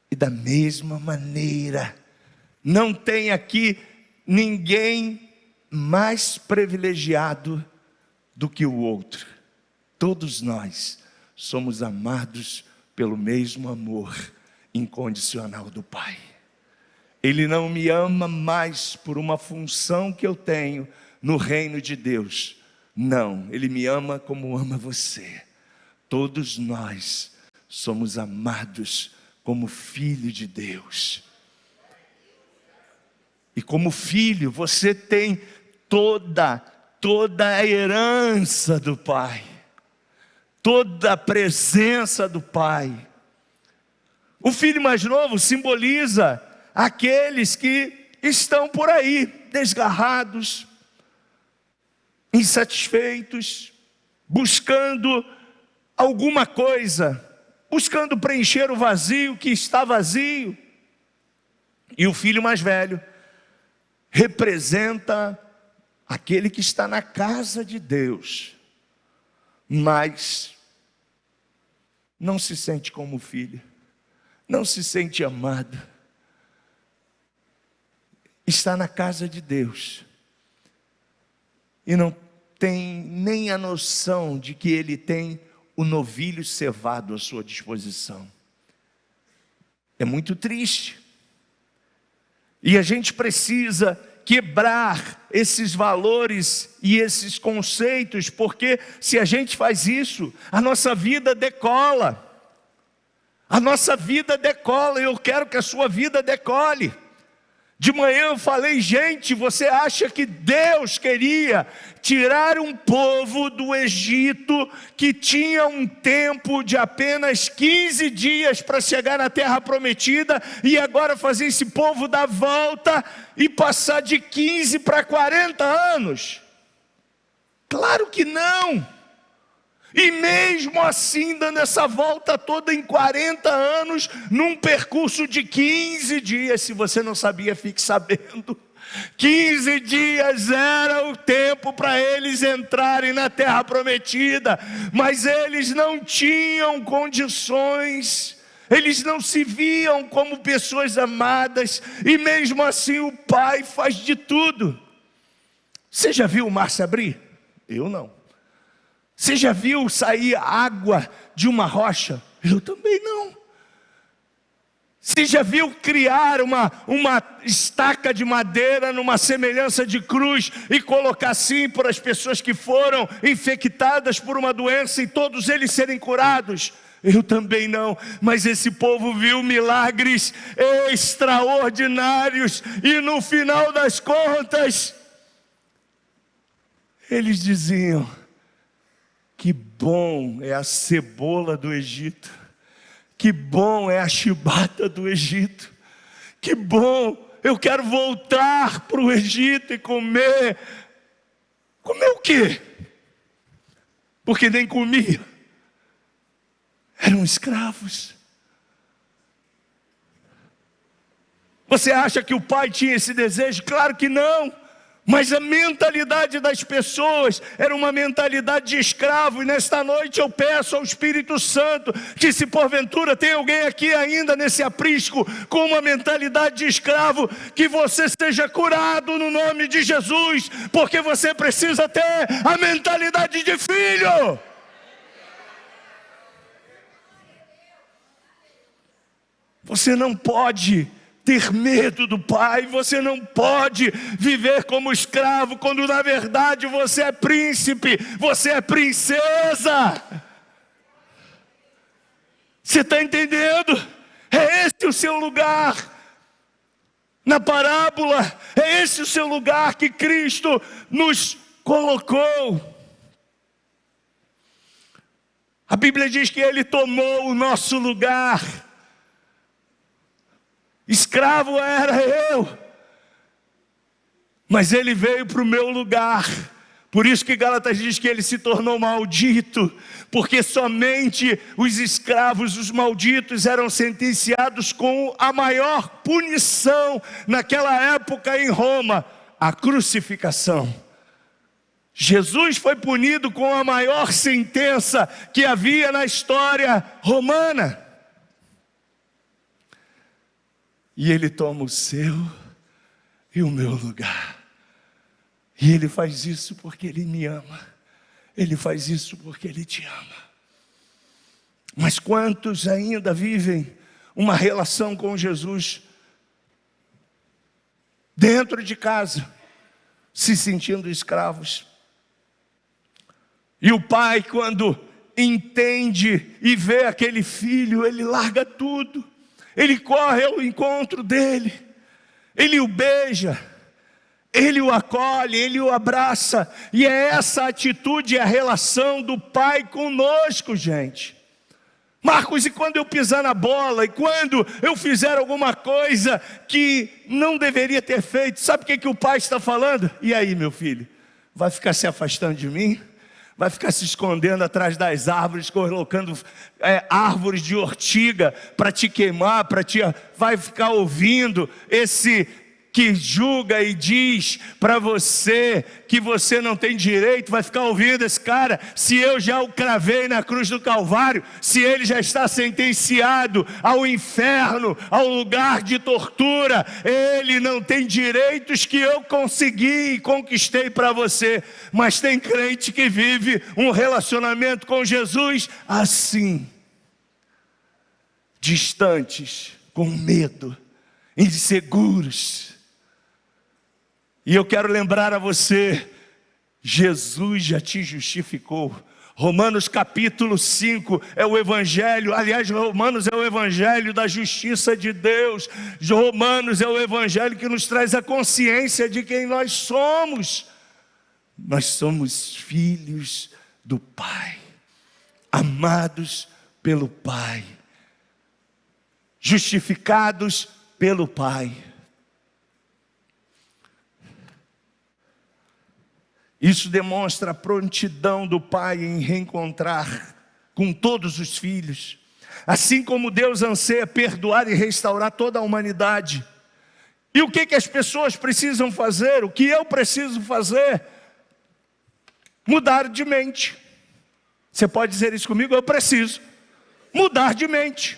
e da mesma maneira. Não tem aqui ninguém mais privilegiado do que o outro. Todos nós somos amados pelo mesmo amor incondicional do Pai. Ele não me ama mais por uma função que eu tenho no reino de Deus. Não, Ele me ama como ama você. Todos nós somos amados como filho de Deus. E como filho, você tem toda a herança do Pai. Toda a presença do Pai. O filho mais novo simboliza aqueles que estão por aí, desgarrados, insatisfeitos, buscando alguma coisa, buscando preencher o vazio que está vazio. E o filho mais velho representa aquele que está na casa de Deus, mas não se sente como filho, não se sente amado. Está na casa de Deus e não tem nem a noção de que ele tem o novilho cevado à sua disposição. É muito triste. E a gente precisa quebrar esses valores e esses conceitos, porque se a gente faz isso, a nossa vida decola. A nossa vida decola, e eu quero que a sua vida decole. De manhã eu falei, gente, você acha que Deus queria tirar um povo do Egito que tinha um tempo de apenas 15 dias para chegar na terra prometida e agora fazer esse povo dar volta e passar de 15 para 40 anos? Claro que não! E mesmo assim, dando essa volta toda em 40 anos, num percurso de 15 dias, se você não sabia, fique sabendo. 15 dias era o tempo para eles entrarem na terra prometida, mas eles não tinham condições, eles não se viam como pessoas amadas, e mesmo assim o Pai faz de tudo. Você já viu o mar se abrir? Eu não. Você já viu sair água de uma rocha? Eu também não. Você já viu criar uma estaca de madeira numa semelhança de cruz e colocar assim para as pessoas que foram infectadas por uma doença e todos eles serem curados? Eu também não, mas esse povo viu milagres extraordinários e no final das contas, eles diziam: que bom é a cebola do Egito, que bom é a chibata do Egito, que bom, eu quero voltar para o Egito e comer. Comer o quê? Porque nem comia, eram escravos. Você acha que o pai tinha esse desejo? Claro que não. Mas a mentalidade das pessoas era uma mentalidade de escravo. E nesta noite eu peço ao Espírito Santo que, se porventura tem alguém aqui ainda nesse aprisco com uma mentalidade de escravo, que você seja curado no nome de Jesus, porque você precisa ter a mentalidade de filho. Você não pode ter medo do Pai, você não pode viver como escravo, quando na verdade você é príncipe, você é princesa. Você está entendendo? É esse o seu lugar na parábola, é esse o seu lugar que Cristo nos colocou. A Bíblia diz que Ele tomou o nosso lugar. Escravo era eu, mas ele veio para o meu lugar. Por isso que Gálatas diz que ele se tornou maldito, porque somente os escravos, os malditos, eram sentenciados com a maior punição naquela época em Roma, a crucificação. Jesus foi punido com a maior sentença que havia na história romana. E Ele toma o seu e o meu lugar. E Ele faz isso porque Ele me ama. Ele faz isso porque Ele te ama. Mas quantos ainda vivem uma relação com Jesus dentro de casa, se sentindo escravos? E o pai, quando entende e vê aquele filho, ele larga tudo, ele corre ao encontro dele, ele o beija, ele o acolhe, ele o abraça. E é essa atitude, a relação do pai conosco, gente. Marcos, e quando eu pisar na bola, e quando eu fizer alguma coisa que não deveria ter feito, sabe o que o pai está falando? E aí, meu filho, vai ficar se afastando de mim? Vai ficar se escondendo atrás das árvores, colocando árvores de ortiga para te queimar, vai ficar ouvindo esse que julga e diz para você que você não tem direito, vai ficar ouvindo esse cara? Se eu já o cravei na cruz do Calvário, se ele já está sentenciado ao inferno, ao lugar de tortura, ele não tem direitos que eu consegui e conquistei para você. Mas tem crente que vive um relacionamento com Jesus assim, distantes, com medo, inseguros. E eu quero lembrar a você, Jesus já te justificou. Romanos capítulo 5 é o evangelho, aliás, Romanos é o evangelho da justiça de Deus. Romanos é o evangelho que nos traz a consciência de quem nós somos. Nós somos filhos do Pai, amados pelo Pai, justificados pelo Pai. Isso demonstra a prontidão do Pai em reencontrar com todos os filhos. Assim como Deus anseia perdoar e restaurar toda a humanidade. E o que as pessoas precisam fazer? O que eu preciso fazer? Mudar de mente. Você pode dizer isso comigo? Eu preciso mudar de mente.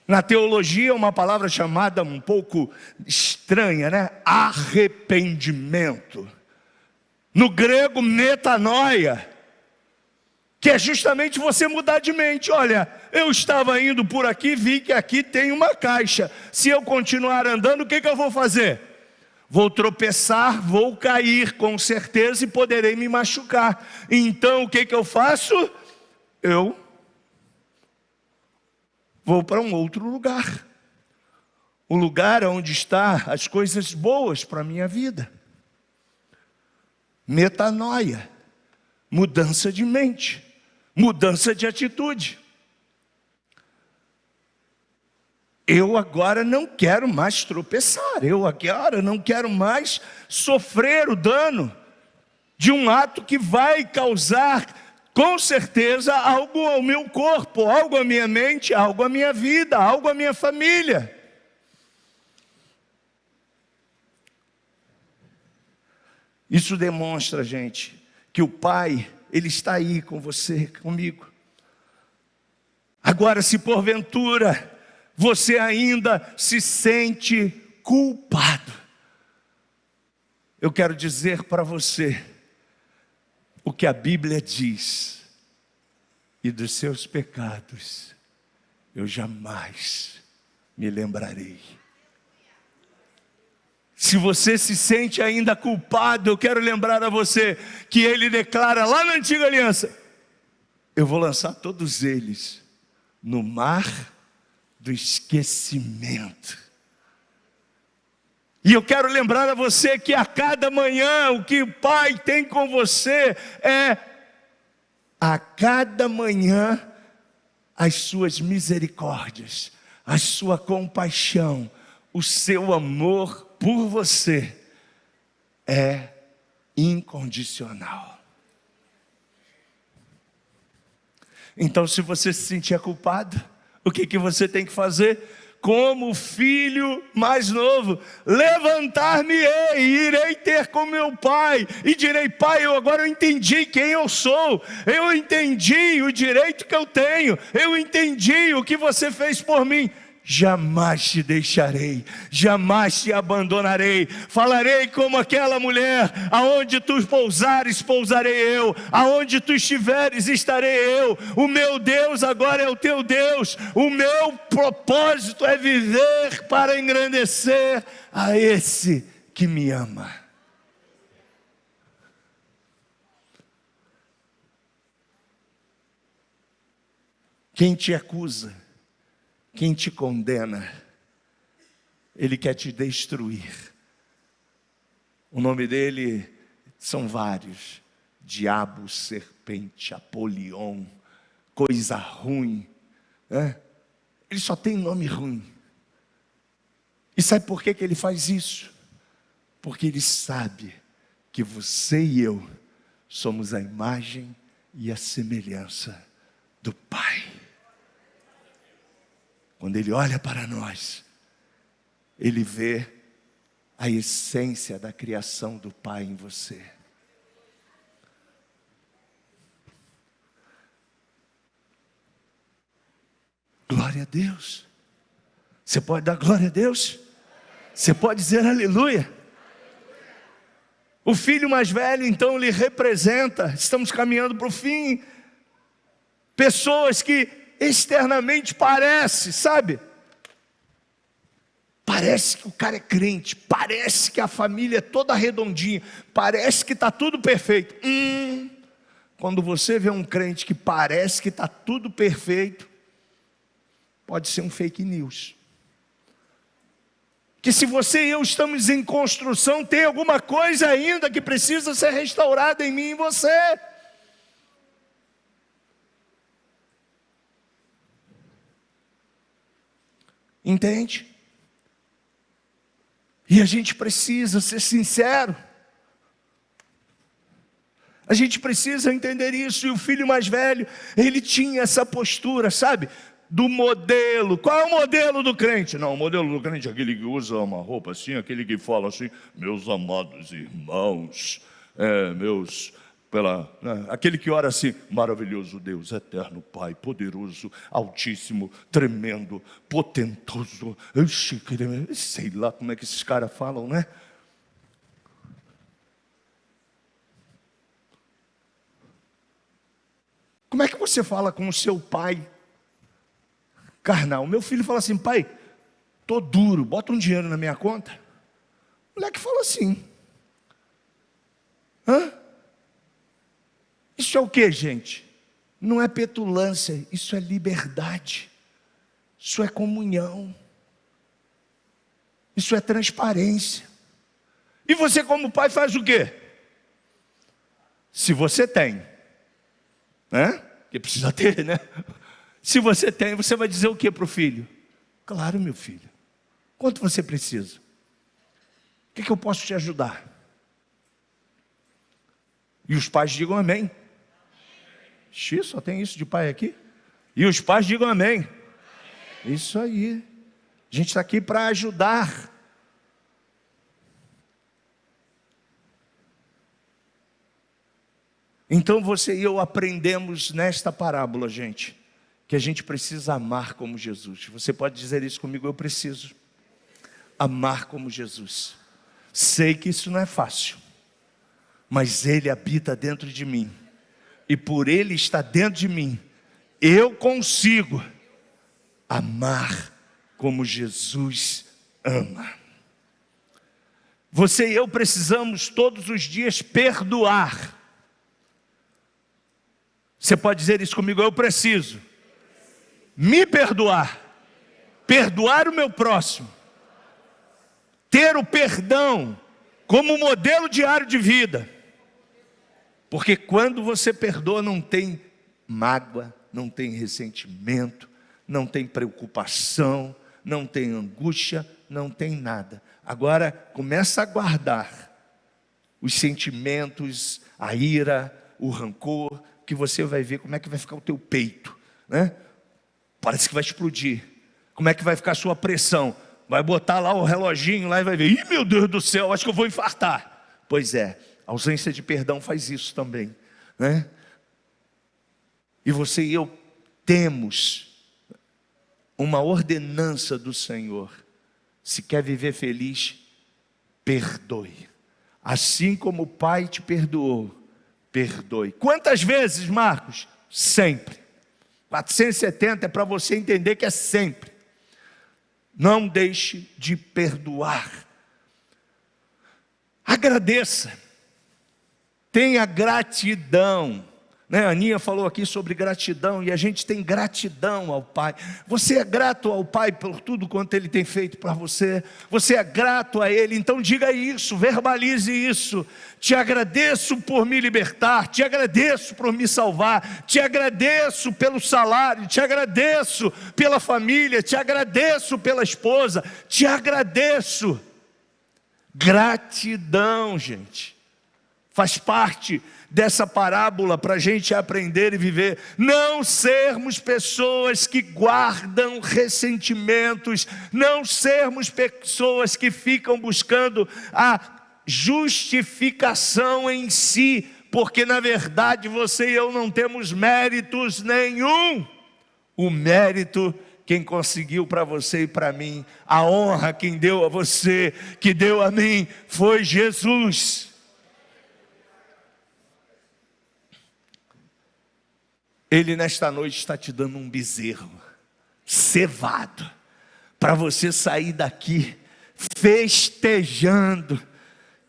Na teologia, uma palavra chamada um pouco estranha, né? Arrependimento. No grego, metanoia, que é justamente você mudar de mente. Olha, eu estava indo por aqui, vi que aqui tem uma caixa. Se eu continuar andando, o que eu vou fazer? Vou tropeçar, vou cair com certeza e poderei me machucar. Então o que eu faço? Eu vou para um outro lugar. O lugar onde estão as coisas boas para a minha vida. Metanoia, mudança de mente, mudança de atitude. Eu agora não quero mais tropeçar, eu agora não quero mais sofrer o dano de um ato que vai causar, com certeza, algo ao meu corpo, algo à minha mente, algo à minha vida, algo à minha família. Isso demonstra, gente, que o Pai, Ele está aí com você, comigo. Agora, se porventura você ainda se sente culpado, eu quero dizer para você o que a Bíblia diz: e dos seus pecados eu jamais me lembrarei. Se você se sente ainda culpado, eu quero lembrar a você que Ele declara lá na Antiga Aliança: eu vou lançar todos eles no mar do esquecimento. E eu quero lembrar a você que a cada manhã o que o Pai tem com você é, a cada manhã, as suas misericórdias, a sua compaixão, o seu amor por você é incondicional. Então, se você se sentir culpado, o que você tem que fazer? Como filho mais novo, levantar-me-ei e irei ter com meu pai, e direi: Pai, agora eu entendi quem eu sou, eu entendi o direito que eu tenho, eu entendi o que você fez por mim. jamais te deixarei, jamais te abandonarei. Falarei como aquela mulher: aonde tu pousares, pousarei eu, aonde tu estiveres, estarei eu. O meu Deus agora é o teu Deus. O meu propósito é viver para engrandecer a esse que me ama. Quem te acusa, quem te condena, ele quer te destruir. O nome dele são vários: diabo, serpente, Apolion, coisa ruim, né? Ele só tem nome ruim. E sabe por que ele faz isso? Porque ele sabe que você e eu somos a imagem e a semelhança do Pai. Quando ele olha para nós, ele vê a essência da criação do Pai em você. Glória a Deus. Você pode dar glória a Deus? Você pode dizer aleluia? O filho mais velho, então, lhe representa. Estamos caminhando para o fim. Pessoas que externamente parece, sabe? Parece que o cara é crente, parece que a família é toda redondinha, parece que está tudo perfeito. Quando você vê um crente que parece que está tudo perfeito, pode ser um fake news. Que se você e eu estamos em construção, tem alguma coisa ainda que precisa ser restaurada em mim e em você. Entende? E a gente precisa ser sincero. A gente precisa entender isso. E o filho mais velho, ele tinha essa postura, sabe? Do modelo. Qual é o modelo do crente? Não, o modelo do crente é aquele que usa uma roupa assim, aquele que fala assim: meus amados irmãos, aquele que ora assim: maravilhoso Deus, eterno Pai, poderoso, altíssimo, tremendo, potentoso. Sei lá como é que esses caras falam, né? Como é que você fala com o seu pai carnal? Meu filho fala assim: pai, tô duro, bota um dinheiro na minha conta. O moleque fala assim. Isso é o que, gente? Não é petulância, isso é liberdade, isso é comunhão, isso é transparência. E você, como pai, faz o quê? Se você tem, né? Porque precisa ter, né? Se você tem, você vai dizer o que para o filho? Claro, meu filho. Quanto você precisa? O que eu posso te ajudar? E os pais digam amém. Ixi, só tem isso de pai aqui? E os pais digam amém. Isso aí. A gente está aqui para ajudar. Então você e eu aprendemos nesta parábola, gente, que a gente precisa amar como Jesus. Você pode dizer isso comigo: eu preciso amar como Jesus. Sei que isso não é fácil, mas Ele habita dentro de mim, e por Ele estar dentro de mim, eu consigo amar como Jesus ama. Você e eu precisamos todos os dias perdoar. Você pode dizer isso comigo: eu preciso me perdoar, perdoar o meu próximo, ter o perdão como modelo diário de vida. Porque quando você perdoa, não tem mágoa, não tem ressentimento, não tem preocupação, não tem angústia, não tem nada. Agora começa a guardar os sentimentos, a ira, o rancor, que você vai ver como é que vai ficar o teu peito, né? Parece que vai explodir. Como é que vai ficar a sua pressão? Vai botar lá o reloginho lá e vai ver: ih, meu Deus do céu, acho que eu vou infartar. Pois é, a ausência de perdão faz isso também, né? E você e eu temos uma ordenança do Senhor. Se quer viver feliz, perdoe. Assim como o Pai te perdoou, perdoe. Quantas vezes, Marcos? Sempre. 470 é para você entender que é sempre. Não deixe de perdoar. Agradeça. Tenha gratidão. A Aninha falou aqui sobre gratidão, e a gente tem gratidão ao Pai. Você é grato ao Pai por tudo quanto Ele tem feito para você? Você é grato a Ele? Então diga isso, verbalize isso. Te agradeço por me libertar, te agradeço por me salvar, te agradeço pelo salário, te agradeço pela família, te agradeço pela esposa, te agradeço. Gratidão, gente. Faz parte dessa parábola para a gente aprender e viver. Não sermos pessoas que guardam ressentimentos, não sermos pessoas que ficam buscando a justificação em si, porque na verdade você e eu não temos méritos nenhum. O mérito quem conseguiu para você e para mim, a honra quem deu a você, que deu a mim, foi Jesus. Ele nesta noite está te dando um bezerro cevado, para você sair daqui festejando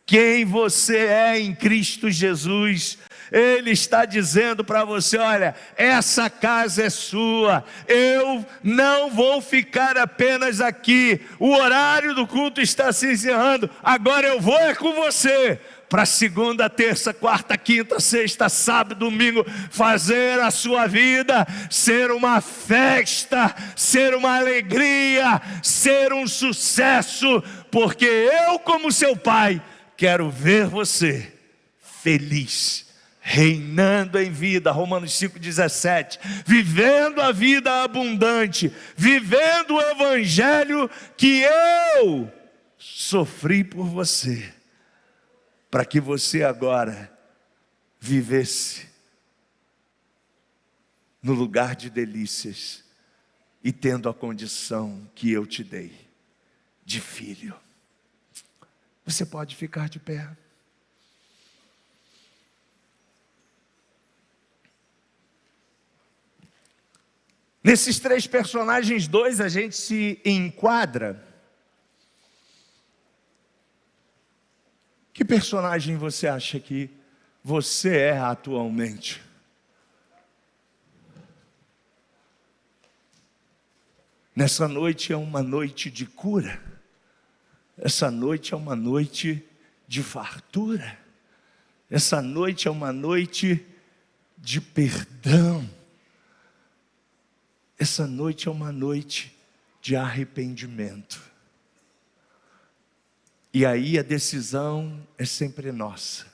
quem você é em Cristo Jesus. Ele está dizendo para você: olha, essa casa é sua, eu não vou ficar apenas aqui, o horário do culto está se encerrando, agora eu vou é com você, para segunda, terça, quarta, quinta, sexta, sábado, domingo, fazer a sua vida ser uma festa, ser uma alegria, ser um sucesso, porque eu, como seu pai, quero ver você feliz, reinando em vida, Romanos 5,17, vivendo a vida abundante, vivendo o evangelho que eu sofri por você, para que você agora vivesse no lugar de delícias e tendo a condição que eu te dei de filho. Você pode ficar de pé. Nesses três personagens, dois a gente se enquadra. Que personagem você acha que você é atualmente? Nessa noite é uma noite de cura. Essa noite é uma noite de fartura. Essa noite é uma noite de perdão. Essa noite é uma noite de arrependimento. E aí a decisão é sempre nossa.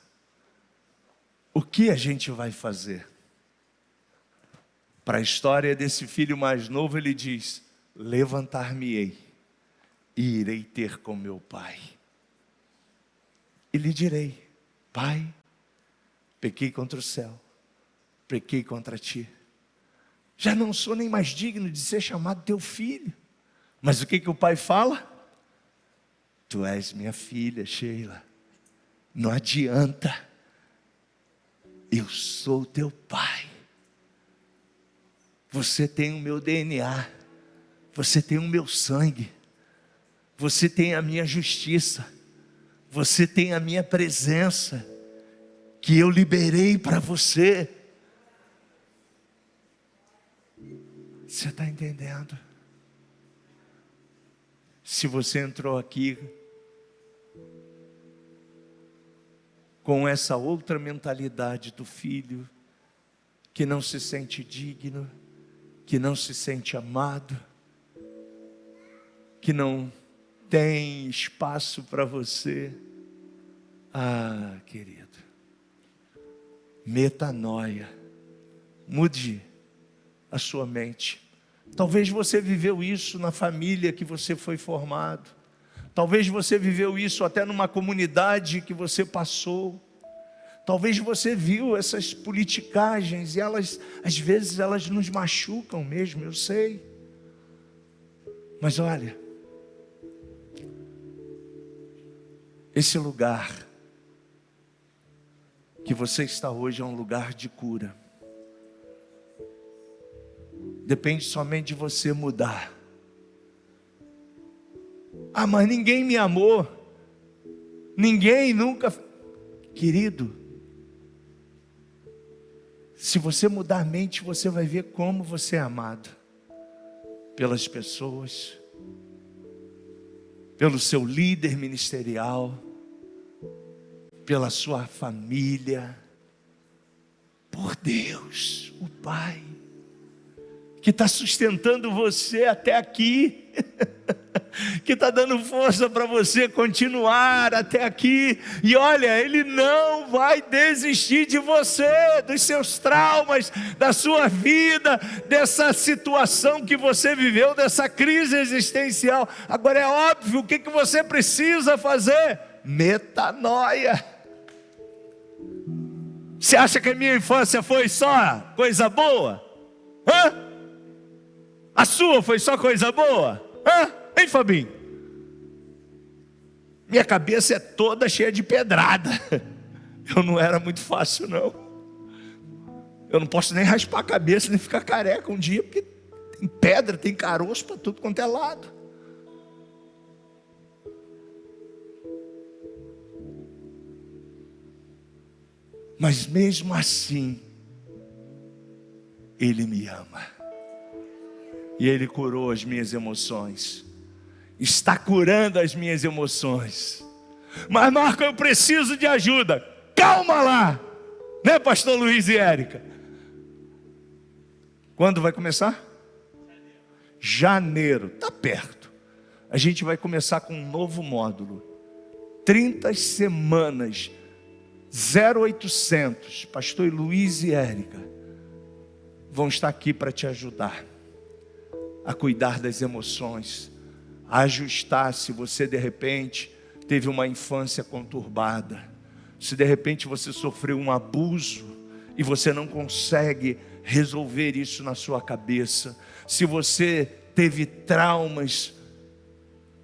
O que a gente vai fazer? Para a história desse filho mais novo, ele diz: levantar-me-ei e irei ter com meu pai. E lhe direi: Pai, pequei contra o céu, pequei contra ti. Já não sou nem mais digno de ser chamado teu filho. Mas o que o pai fala? Tu és minha filha, Sheila. Não adianta. Eu sou teu pai. Você tem o meu DNA. Você tem o meu sangue. Você tem a minha justiça. Você tem a minha presença, que eu liberei para você. Você está entendendo? Se você entrou aqui com essa outra mentalidade do filho, que não se sente digno, que não se sente amado, que não tem espaço para você, querido, metanoia, mude a sua mente. Talvez você viveu isso na família que você foi formado. Talvez você viveu isso até numa comunidade que você passou. Talvez você viu essas politicagens e elas, às vezes, elas nos machucam mesmo, eu sei. Mas olha, esse lugar que você está hoje é um lugar de cura. Depende somente de você mudar. Ah, mas ninguém me amou. Ninguém nunca... Querido, se você mudar a mente, você vai ver como você é amado. Pelas pessoas, pelo seu líder ministerial, pela sua família, por Deus, o Pai, que está sustentando você até aqui, que está dando força para você continuar até aqui. E olha, Ele não vai desistir de você, dos seus traumas, da sua vida, dessa situação que você viveu, dessa crise existencial. Agora é óbvio, o que você precisa fazer? Metanoia. Você acha que a minha infância foi só coisa boa? Hã? A sua foi só coisa boa? Hã? Hein, Fabinho? Minha cabeça é toda cheia de pedrada. Eu não era muito fácil, não. Eu não posso nem raspar a cabeça, nem ficar careca um dia, porque tem pedra, tem caroço para tudo quanto é lado. Mas mesmo assim, Ele me ama. E Ele curou as minhas emoções. Está curando as minhas emoções. Mas Marco, eu preciso de ajuda. Calma lá, né, pastor Luiz e Érica? Quando vai começar? Janeiro, está perto. A gente vai começar com um novo módulo. 30 semanas, 0800. Pastor Luiz e Érica vão estar aqui para te ajudar a cuidar das emoções, a ajustar se você de repente teve uma infância conturbada, se de repente você sofreu um abuso e você não consegue resolver isso na sua cabeça, se você teve traumas,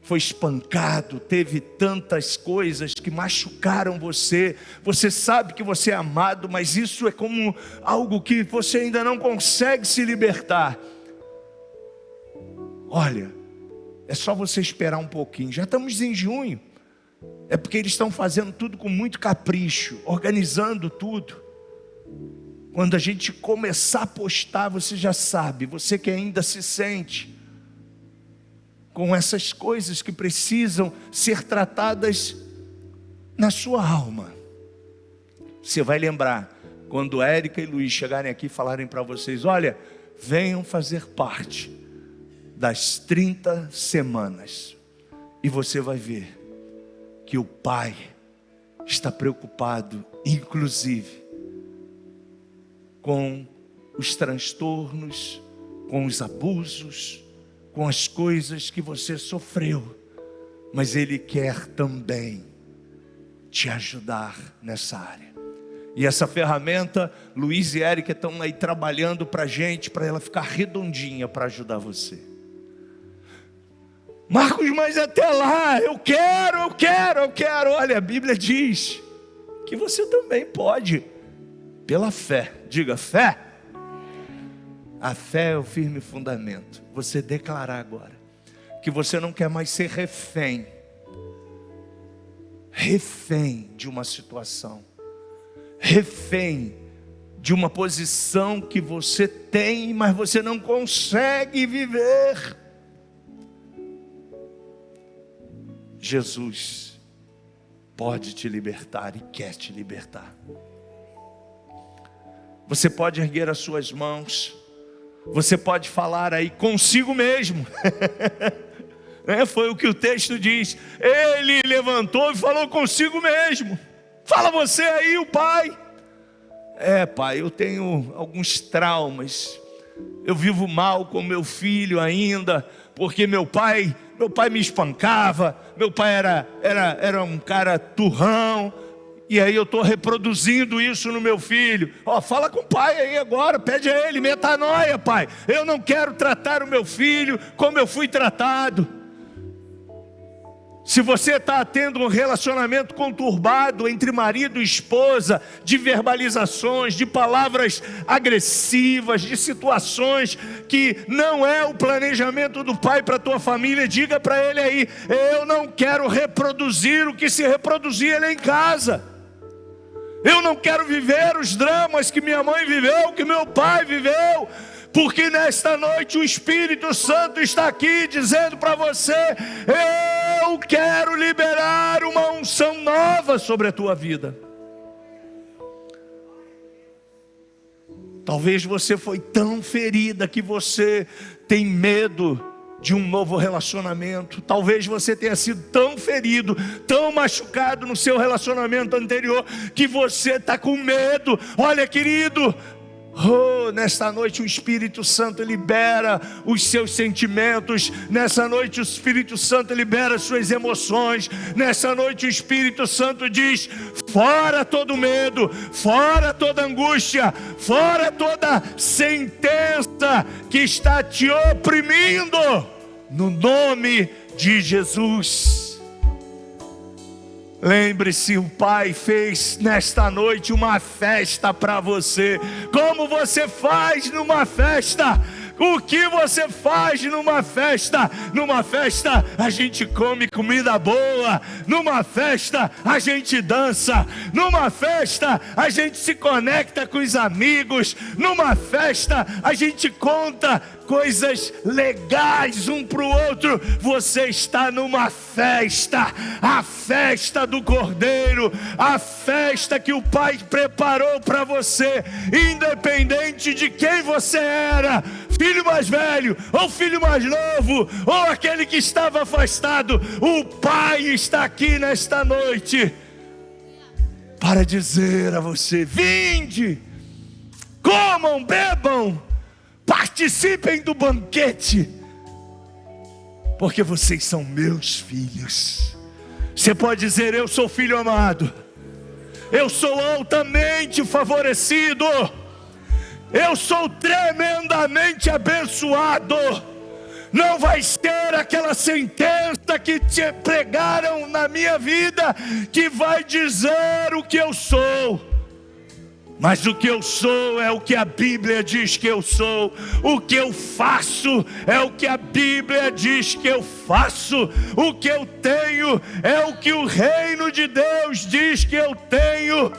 foi espancado, teve tantas coisas que machucaram você, você sabe que você é amado, mas isso é como algo que você ainda não consegue se libertar. Olha, é só você esperar um pouquinho. Já estamos em junho. É porque eles estão fazendo tudo com muito capricho, organizando tudo. Quando a gente começar a postar, você já sabe, você que ainda se sente com essas coisas que precisam ser tratadas na sua alma. Você vai lembrar, quando Érica e Luiz chegarem aqui e falarem para vocês, olha, venham fazer parte das 30 semanas, e você vai ver que o Pai está preocupado, inclusive, com os transtornos, com os abusos, com as coisas que você sofreu, mas Ele quer também te ajudar nessa área. E essa ferramenta, Luiz e Érica estão aí trabalhando para a gente, para ela ficar redondinha para ajudar você. Marcos, mas até lá, eu quero. Olha, a Bíblia diz que você também pode, pela fé. Diga, fé. A fé é o firme fundamento. Você declarar agora que você não quer mais ser refém de uma situação, refém de uma posição que você tem, mas você não consegue viver. Jesus pode te libertar e quer te libertar. Você pode erguer as suas mãos, você pode falar aí consigo mesmo. Foi o que o texto diz. Ele levantou e falou consigo mesmo. Fala você aí, o pai. Pai, eu tenho alguns traumas. Eu vivo mal com meu filho ainda, porque meu pai me espancava, meu pai era um cara turrão, E aí eu estou reproduzindo isso no meu filho. Fala com o pai aí agora, pede a ele, metanoia, pai. Eu não quero tratar o meu filho como eu fui tratado. Se você está tendo um relacionamento conturbado entre marido e esposa, de verbalizações, de palavras agressivas, de situações que não é o planejamento do pai para a tua família, diga para ele aí: eu não quero reproduzir o que se reproduzia lá em casa. Eu não quero viver os dramas que minha mãe viveu, que meu pai viveu. Porque nesta noite o Espírito Santo está aqui dizendo para você: eu quero liberar uma unção nova sobre a tua vida. Talvez você foi tão ferida que você tem medo de um novo relacionamento. Talvez você tenha sido tão ferido, tão machucado no seu relacionamento anterior, que você está com medo. Olha, querido, nesta noite o Espírito Santo libera os seus sentimentos. Nessa noite o Espírito Santo libera as suas emoções. Nessa noite o Espírito Santo diz: fora todo medo, fora toda angústia, fora toda sentença que está te oprimindo, no nome de Jesus. Lembre-se, o Pai fez nesta noite uma festa para você. Como você faz numa festa? O que você faz numa festa? Numa festa a gente come comida boa. Numa festa a gente dança. Numa festa a gente se conecta com os amigos. Numa festa a gente conta coisas legais um para o outro. Você está numa festa, a festa do Cordeiro, a festa que o Pai preparou para você, independente de quem você era, filho mais velho ou filho mais novo, ou aquele que estava afastado. O Pai está aqui nesta noite para dizer a você: vinde, comam, bebam, participem do banquete, porque vocês são meus filhos. Você pode dizer: eu sou filho amado, eu sou altamente favorecido, eu sou tremendamente abençoado. Não vai ser aquela sentença que te pregaram na minha vida que vai dizer o que eu sou. Mas o que eu sou é o que a Bíblia diz que eu sou. O que eu faço é o que a Bíblia diz que eu faço. O que eu tenho é o que o reino de Deus diz que eu tenho.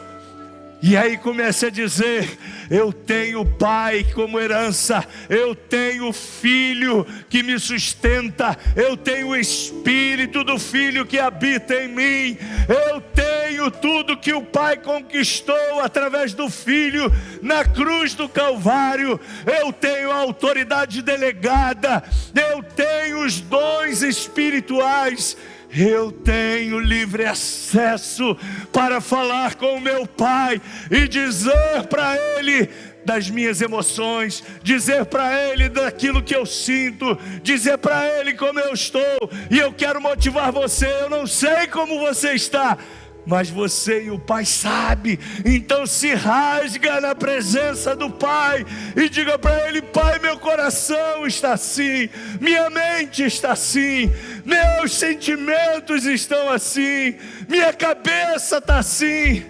E aí começa a dizer: eu tenho Pai como herança, eu tenho Filho que me sustenta, eu tenho o Espírito do Filho que habita em mim, eu tenho tudo que o Pai conquistou através do Filho na cruz do Calvário. Eu tenho a autoridade delegada, eu tenho os dons espirituais, eu tenho livre acesso para falar com o meu Pai e dizer para Ele das minhas emoções, dizer para Ele daquilo que eu sinto, dizer para Ele como eu estou. E eu quero motivar você. Eu não sei como você está, mas você e o Pai sabem. Então se rasga na presença do Pai e diga para Ele: Pai, meu coração está assim, minha mente está assim, meus sentimentos estão assim, minha cabeça está assim.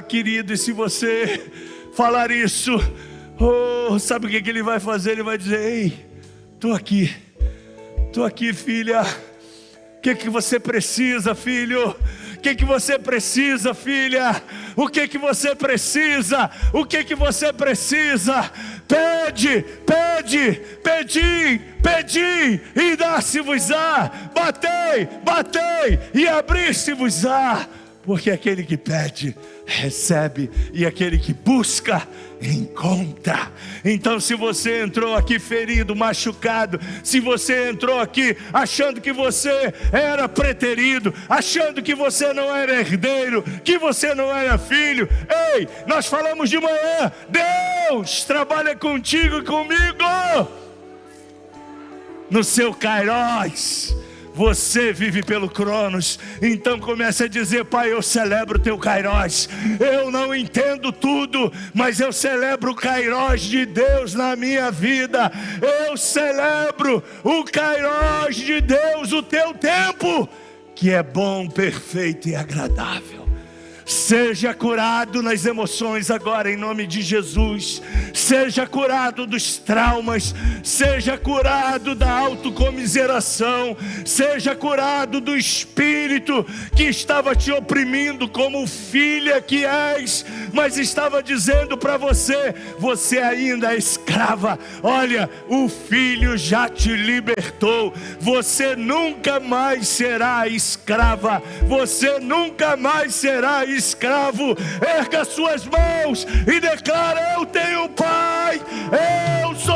Querido, e se você falar isso, sabe o que Ele vai fazer? Ele vai dizer: ei, estou aqui, filha. O que você precisa, filho? O que você precisa, filha? O que você precisa? O que você precisa? Pede, pedi e dá-se-vos-á. Batei e abrir-se-vos-á. Porque aquele que pede, recebe, e aquele que busca, encontra. Então se você entrou aqui ferido, machucado, se você entrou aqui achando que você era preterido, achando que você não era herdeiro, que você não era filho, ei, nós falamos de manhã: Deus trabalha contigo e comigo no seu Kairos, Você vive pelo Cronos. Então comece a dizer: Pai, eu celebro o teu Kairos. Eu não entendo tudo, mas eu celebro o Kairos de Deus na minha vida. Eu celebro o Kairos de Deus, o teu tempo, que é bom, perfeito e agradável. Seja curado nas emoções agora, em nome de Jesus. Seja curado dos traumas. Seja curado da autocomiseração. Seja curado do espírito que estava te oprimindo como filha que és, mas estava dizendo para você: você ainda é escrava. Olha, o filho já te libertou. Você nunca mais será escrava. Você nunca mais será escravo. Erga suas mãos e declara: eu tenho um Pai, eu sou